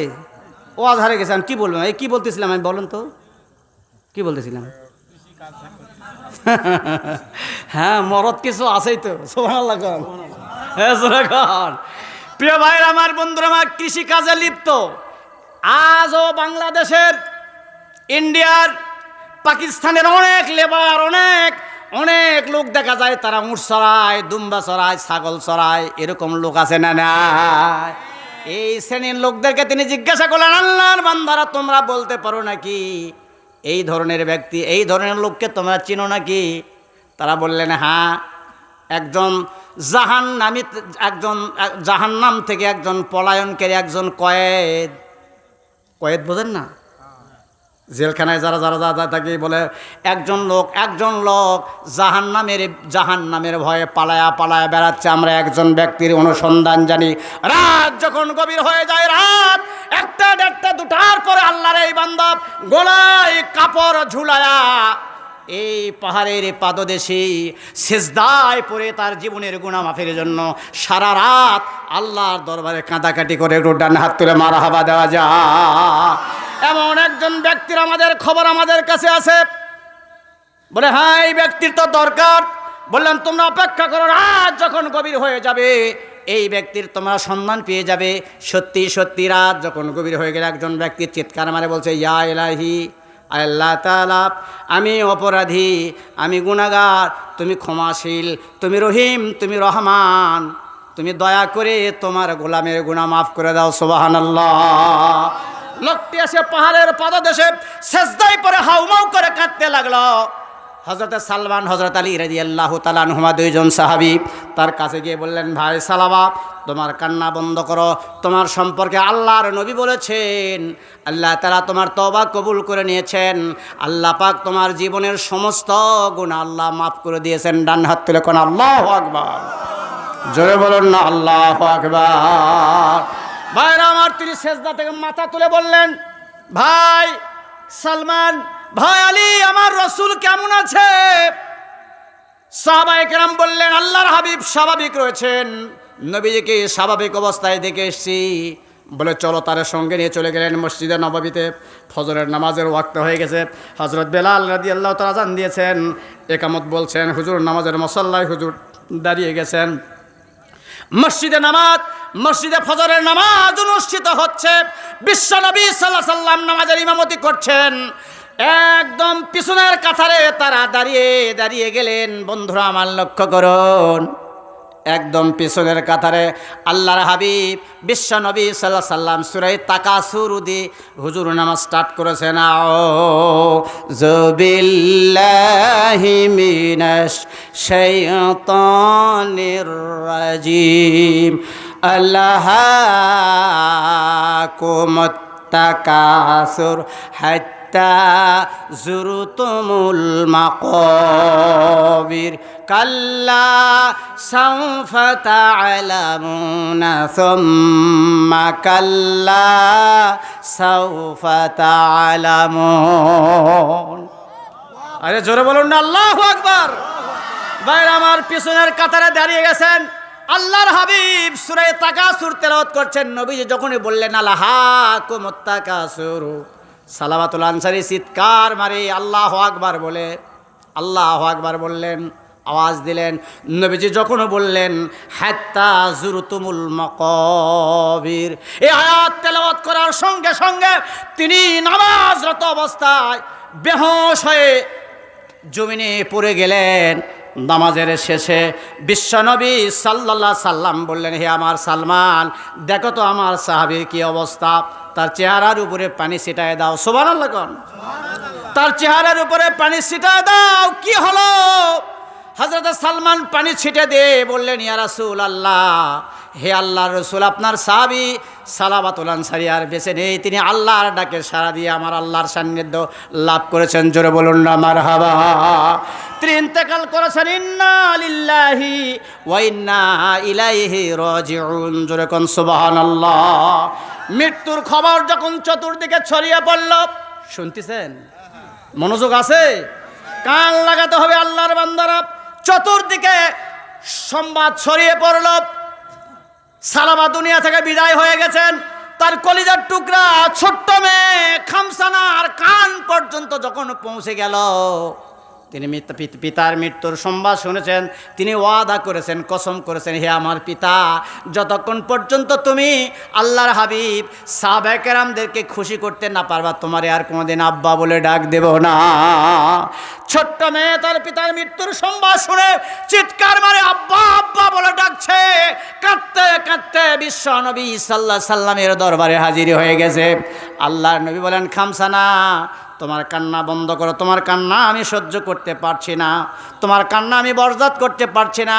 ওয়াজ হারিয়ে গেছে। আমি কি বলবো? এই কি বলতেছিলাম আমি, বলেন তো কি বলতেছিলাম? হ্যাঁ, মরদ কিছু আছেই তো। সুবহানাল্লাহ। হ্যাঁ, সুবহানাল্লাহ। প্রিয় ভাইরা আমার, বন্ধুরা আমার, কৃষি কাজে লিপ্ত আজও বাংলাদেশের, ইন্ডিয়ার, পাকিস্তানের অনেক লেবার, অনেক লোক দেখা যায়, তারা উট চড়ায়, দুম্বা চড়ায়, ছাগল চড়ায়। এরকম লোক আছে না? না। এই শ্রেণীর লোকদেরকে তিনি জিজ্ঞাসা করলেন, আল্লাহর বান্দারা, তোমরা বলতে পারো নাকি এই ধরনের ব্যক্তি, এই ধরনের লোককে তোমরা চিনো নাকি? তারা বললেন, হ্যাঁ একজন জাহান্নামী, একজন জাহান্নাম থেকে একজন পলায়নকারী, একজন কয়েদ। কয়েদ বোঝেন না? জেলখানায় যারা যারা যা থাকে বলে একজন লোক জাহান্নামের ভয়ে পালায়া পালায়া বেড়াচ্ছে। আমরা একজন ব্যক্তির অনুসন্ধান জানি। রাত যখন গভীর হয়ে যায়, রাত 1টা, 1:30, 2টার পরে আল্লাহর এই বান্দা গলায় কাপড় ঝুলায়া এই পাহাড়ের পাদদেশে সিজদায় পড়ে তার জীবনের গুনাহ মাফের জন্য সারা রাত আল্লাহর দরবারে কাঁদাকাটি করে একটু ডান হাত তুলে মারহাবা দেওয়া যায়। এমন একজন ব্যক্তির আমাদের খবর আমাদের কাছে আছে। বলে হ্যাঁ, এই ব্যক্তির তো দরকার। বললাম তোমরা অপেক্ষা করো, রাত যখন গভীর হয়ে যাবে এই ব্যক্তির তোমরা সন্ধান পেয়ে যাবে। সত্যি সত্যি রাত যখন গভীর হয়ে গেলে একজন ব্যক্তির চিৎকার মারে বলছে, ইয়া ইলাহি, আল্লাহ তাআলা, আমি অপরাধী, আমি গুনাহগার, তুমি ক্ষমাশীল, তুমি রহিম, তুমি রহমান, তুমি দয়া করে তোমার গোলামের গুনাহ মাফ করে দাও। সুবহানাল্লাহ। লোকটি এসে পাহাড়ের পাদদেশে সেজদায় পড়ে হাউমাউ করে কাঁদতে লাগলো। হযরত সালমান, হযরত আলী রাদিয়াল্লাহু তাআলা আনহুমা, দুইজন সাহাবী তার কাছে গিয়ে বললেন, ভাই সালাবা, তোমার কান্না বন্ধ করো। তোমার সম্পর্কে আল্লাহর নবী বলেছেন, আল্লাহ তাআলা তোমার তওবা কবুল করে নিয়েছেন। আল্লাহ পাক তোমার জীবনের সমস্ত গুনাহ আল্লাহ মাফ করে দিয়েছেন। ডান হাত তুলে কোন আল্লাহু আকবার, জোরে বলুন না আল্লাহু আকবার। ভাইরা আমার, তিনি সেজদা থেকে মাথা তুলে বললেন, ভাই সালমান, ভাই আলী, আমার রাসূল কেমন আছে? সাহাবায়ে কেরাম বললেন, আল্লাহর হাবিব স্বাভাবিক রয়েছেন, নবীজিকে স্বাভাবিক অবস্থায় দেখে এসেছি। বলে চলো, তার সঙ্গে নিয়ে চলে গেলেন মসজিদে নববীতে। ফজরের নামাজের ওয়াক্ত হয়ে গেছে। হযরত বেলাল রাদিয়াল্লাহু তাআলা আযান দিয়েছেন, একামত বলছেন। হুজুর নামাজের মুসাল্লায় হুজুর দাঁড়িয়ে গেছেন। মসজিদে ফজরের নামাজ অনুষ্ঠিত হচ্ছে। বিশ্বনবী সাল্লাল্লাহু আলাইহি সাল্লাম নামাজের ইমামতি করছেন। একদম পিছনের কাতারে তারা দাঁড়িয়ে গেলেন। বন্ধুরা আমার, লক্ষ্য করুন, একদম পিছনের কাতারে আল্লাহর হাবিব বিশ্বনবী সাল্লাল্লাহু আলাইহি সাল্লাম সূরা তাকাসুর দিয়ে হুজুর নামাজ স্টার্ট করেছেন। আউযু বিল্লাহি মিনাশ শাইতানির রাজিম। আল্লাহাকুমুত তাকাসুর হাত্তা যুরতুমুল মাকাবির কাল্লা সাউফা তা'লামুনা সুম্মা কাল্লা সাউফা তা'লামুন। আরে জোরে বলুন না আল্লাহু আকবার। ভাইরা আমার, পিছনের কাতারে দাঁড়িয়ে গেছেন। আল্লাহর হাবিব সূরা তাকাসুর তেলাওয়াত করছেন। নবীজি যখনই বললেন আল্লাহাকুমুত তাকাসুর, সালাওয়াতুল আনসারী চিৎকার মারে আল্লাহু আকবার বলে আল্লাহু আকবার বললেন, আওয়াজ দিলেন। নবীজি যখন বললেন হাত্তা যুরতুমুল মাকাবির, এই আয়াত তেলাওয়াত করার সঙ্গে সঙ্গে তিনি নামাজরত অবস্থায় বেহুশ হয়ে জমিনে পড়ে গেলেন। নামাজের শেষে বিশ্বনবী সাল্লাল্লাহু আলাইহি সাল্লাম বললেন, হে আমার সালমান, দেখো তো আমার সাহাবীর কি অবস্থা, তার চেহারার উপরে পানি ছিটায় দাও। সুবহানাল্লাহ কোন? তার চেহারার উপরে পানি ছিটায় দাও। কি হলো? হযরত সালমান পানি ছিটে দিয়ে বললেন, ইয়া রাসূলুল্লাহ, হে আল্লাহর রাসূল, আপনার সাহাবী সালাবাতুল আনসারী আর বেঁচে নেই। তিনি আল্লাহর ডাকে সাড়া দিয়ে আমার আল্লাহর সান্নিধ্য লাভ করেছেন। জোরে বলুন না মারহাবা। তিনি ইন্তেকাল করেছেন। ইন্না লিল্লাহি ওয়া ইন্না ইলাইহি রাজিউন। জোরে কোন সুবহানাল্লাহ। মৃত্যুর খবর যখন চতুর্দিকে ছড়িয়ে পড়ল, শুনতেছেন? মনোযোগ আছে? কান লাগাতে হবে আল্লাহর বান্দারা। চতুর্দিকে সংবাদ ছড়িয়ে পড়ল, সালাবা দুনিয়া থেকে বিদায় হয়ে গেছেন। তার কলিজার টুকরা ছোট্ট মেয়ে খামসানার কান পর্যন্ত যখন পৌঁছে গেল, তিনি পিতার মৃত্যুর সংবাদ শুনেছেন। তিনি ওয়াদা করেছেন, কসম করেছেন, হে আমার পিতা, যতক্ষণ পর্যন্ত তুমি আল্লাহর হাবিব সাহাবায়ে কেরামদেরকে খুশি করতে না পারবা, তোমারে আর কোনোদিন আব্বা বলে ডাক দেব না। ছোট্ট মেয়ে তার পিতার মৃত্যুর সংবাদ শুনে চিৎকার মারে আব্বা আব্বা বলে ডাকছে। কাঁদতে কাঁদতে বিশ্ব নবী সাল্লাল্লাহু আলাইহি সাল্লামের দরবারে হাজির হয়ে গেছে। আল্লাহর নবী বলেন, খামসানা, তোমার কান্না বন্ধ করো, তোমার কান্না আমি সহ্য করতে পারছি না, তোমার কান্না আমি বরদাস্ত করতে পারছি না।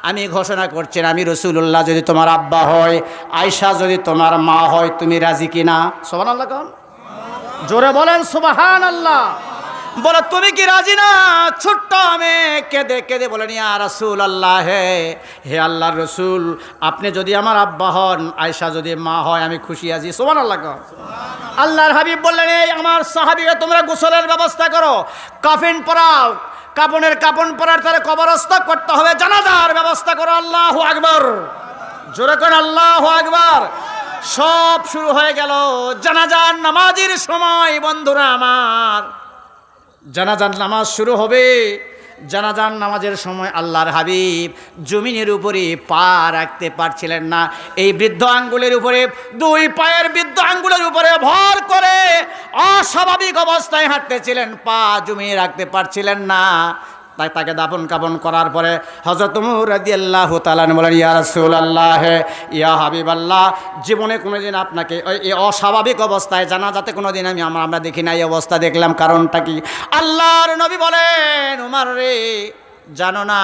আমি ঘোষণা করছি না, আমি রাসূলুল্লাহ যদি তোমার আব্বা হয়, আয়েশা যদি তোমার মা হয়, তুমি রাজি কিনা? সুবহানাল্লাহ কোন জোরে বলেন সুবহানাল্লাহ। বলে তুমি কি রাজি না? ছোট্ট মেয়ে কেঁদে কেঁদে বলেন ইয়া রাসূলুল্লাহ, হে আল্লাহর রাসূল, আপনি যদি আমার আব্বা হন, আয়েশা যদি মা হয়, আমি খুশি আছি। সুবহানাল্লাহ কোন। আল্লাহর হাবিব বললেন এই আমার সাহাবীরা তোমরা গোসলের ব্যবস্থা করো, কাফন পরাও, কাপন পরার তারে কবরস্থ করতে হবে, জানাজার ব্যবস্থা করো। আল্লাহু আকবার, জোরে করে আল্লাহু আকবার। সব শুরু হয়ে গেল। জানাজার নামাজের সময় বন্ধুরা আমার, জানাজার নামাজ শুরু হবে। জানাজার নামাজের সময় আল্লাহর হাবিব জমিনের উপরে পা রাখতে পারছিলেন না। এই বৃদ্ধ আঙ্গুলের উপরে, দুই পায়ের বৃদ্ধ আঙ্গুলের উপরে ভর করে অস্বাভাবিক অবস্থায় হাঁটতেছিলেন, পা জমিয়ে রাখতে পারছিলেন না। তাই তাকে দাফন কাফন করার পরে হযরত ওমর রাদিয়াল্লাহু তাআলা বলেন ইয়া রাসূলুল্লাহ, ইয়া হাবিবাল্লাহ, জীবনে কোনোদিন আপনাকে এই অস্বাভাবিক অবস্থায় জানাজাতে কোনোদিন আমরা দেখি না, এই অবস্থা দেখলাম, কারণটা কি? আল্লাহর নবী বলেন ওমর রে, জানো না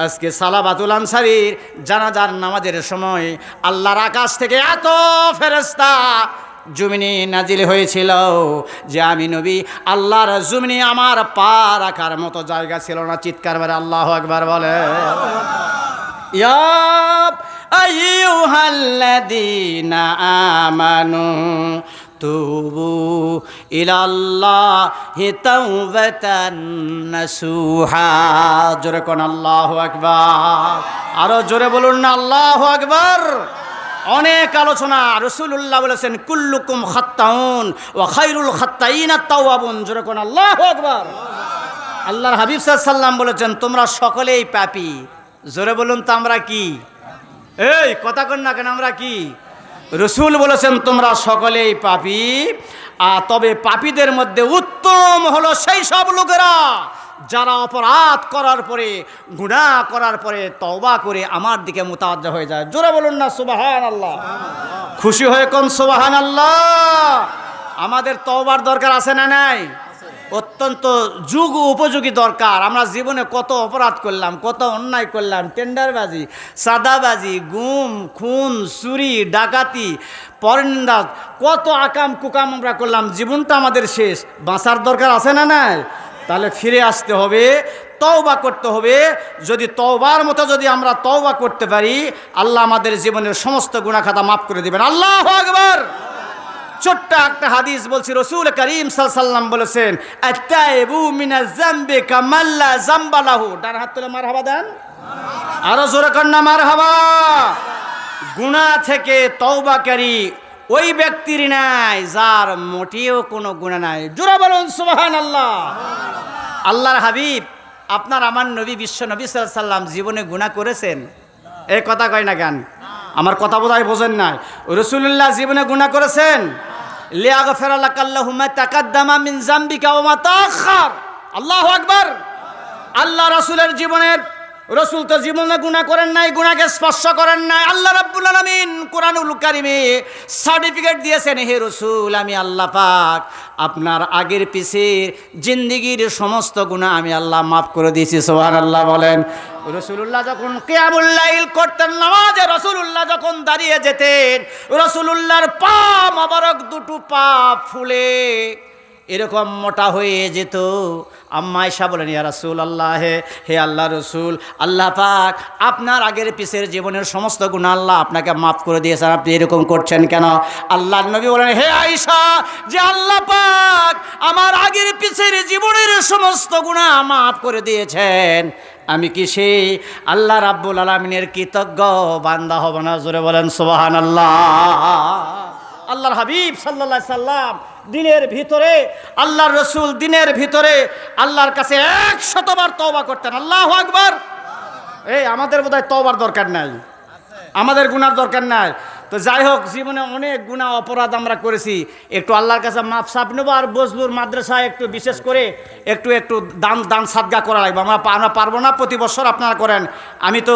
আজকে সালাবাতুল আনসারীর জানাজার নামাজের সময় আল্লাহর আকাশ থেকে এত ফেরেশতা জমিনে নাজিল হয়েছিল যে আমি নবী আল্লাহর জমিনে আমার পা রাখার মতো জায়গা ছিল না। চিৎকার করে আল্লাহু আকবার বলে। ইয়া আইয়ুহাল্লাযীনা আমানু তুবু ইলাল্লাহি তাওবাতান নাসুহা। জোরে কোন আল্লাহু আকবার, আরো জোরে বলুন না আল্লাহু আকবার। অনেক আলোচনা। রাসূলুল্লাহ বলেছেন কুল্লুকুম খাত্তাউন ওয়া খায়রুল খাত্তাইনা তাওয়াবুন। জোরে কোন আল্লাহু আকবার। আল্লাহর হাবিব সাল্লাল্লাহু আলাইহি ওয়াসাল্লাম বলেছেন তোমরা সকলেই পাপী। জোরে বলুন তো আমরা কি? এই কথা কন না কেন, আমরা কি? রাসূল বলেছেন তোমরা সকলেই পাপী, তবে পাপীদের মধ্যে উত্তম হলো সেই সব লোকেরা যারা অপরাধ করার পরে, গুনাহ করার পরে তওবা করে আমার দিকে মুতাওয়াজ্জা হয়ে যায়। জোরে বলুন না সুবহানাল্লাহ। খুশি হয়ে কোন সুবহানাল্লাহ। আমাদের তওবার দরকার আছে না নাই? অত্যন্ত যুগ উপযোগী দরকার। আমরা জীবনে কত অপরাধ করলাম, কত অন্যায় করলাম, টেন্ডারবাজি, সাদাবাজি, গুম, খুন, চুরি, ডাকাতি, পরনিন্দা, কত আকাম কুকাম আমরা করলাম। জীবনটা আমাদের শেষ, বাঁচার দরকার আছে না নাই? তাহলে ফিরে আসতে হবে, তওবা করতে হবে। যদি তওবার মতো যদি আমরা তওবা করতে পারি, আল্লাহ আমাদের জীবনের সমস্ত গুনাহ খাতা মাফ করে দিবেন। আল্লাহু আকবার। ছোট্ট একটা হাদিস বলছি, রাসূল করিম সাল্লাল্লাহু আলাইহি ওয়াসাল্লাম বলেছেন আত-তাইবু মিনাজ যামবি কামাল্লা যামবা লাহু। ডান হাত তুলে মারহাবা দেন, আরো জোরে কর না মারহাবা। গুনাহ থেকে তওবাকারী ওই ব্যক্তির নাই যার মোটেও কোনো গুনাহ নাই। জোরে বলুন সুবহানাল্লাহ। আল্লাহর হাবিব আপনার আমার নবী বিশ্ব নবী সাল্লাল্লাহু আলাইহি ওয়াসাল্লাম জীবনে গুনাহ করেছেন? এই কথা কয় না কেন? আমার কথা বোধহয় বোঝেন নাই। রাসূলুল্লাহ জীবনে গুনাহ করেছেন? লিয়াগফিরা লাকাল্লাহু মা তাকাদ্দামা মিন যামবিকা ওয়া মা তাআখার। আল্লাহু আকবার। আল্লাহ রাসূলের জীবনের, রাসূল তো জীবনে গুনাহ করেন নাই, গুনাহকে স্পর্শ করেন নাই। আল্লাহ রাব্বুল আলামিন কোরআনুল কারীমে সার্টিফিকেট দিয়েছেন, হে রাসূল আমি আল্লাহ পাক আপনার আগের পিছের জিন্দেগীর সমস্ত গুনাহ আমি আল্লাহ মাফ করে দিয়েছি। সুবহানাল্লাহ বলেন। রাসূলুল্লাহ যখন কিয়ামুল লাইল করতেন, নামাজে রাসূলুল্লাহ যখন দাঁড়িয়ে যেতেন, রাসূলুল্লাহর পা মোবারক দুটো পা ফুলে এরকম মোটা হয়ে যেত। আম্মা আয়েশা বলেন ইয়া রাসূলুল্লাহ, হে আল্লাহ রাসূল, আল্লাহ পাক আপনার আগের পিছের জীবনের সমস্ত গুনাহ আল্লাহ আপনাকে মাফ করে দিয়েছেন, আপনি এরকম করছেন কেন? আল্লাহর নবী বলেন হে আয়েশা, যে আল্লাহ পাক আমার আগের পিছের জীবনের সমস্ত গুনাহ মাফ করে দিয়েছেন, আমি কি সেই আল্লাহ রাব্বুল আলামিনের কৃতজ্ঞ বান্দা হব না? জোরে বলেন সুবহানাল্লাহ। আল্লাহর হাবিব সাল্লাল্লাহু আলাইহি সাল্লাম দিনের ভিতরে, আল্লাহর রাসূল দিনের ভিতরে আল্লাহর কাছে 100 বার তওবা করতেন। আল্লাহু আকবার। এই আমাদের বোধহয় তওবার দরকার নাই, আমাদের গুনার দরকার নাই। তো যাই হোক, জীবনে অনেক গুনাহ অপরাধ আমরা করেছি, একটু আল্লাহর কাছে মাফ সাফ নেবো। আর বজলুর মাদ্রাসায় একটু বিশেষ করে একটু দান সাদগা করা লাগবে। আমরা পারবো না, প্রতি বছর আপনারা করেন। আমি তো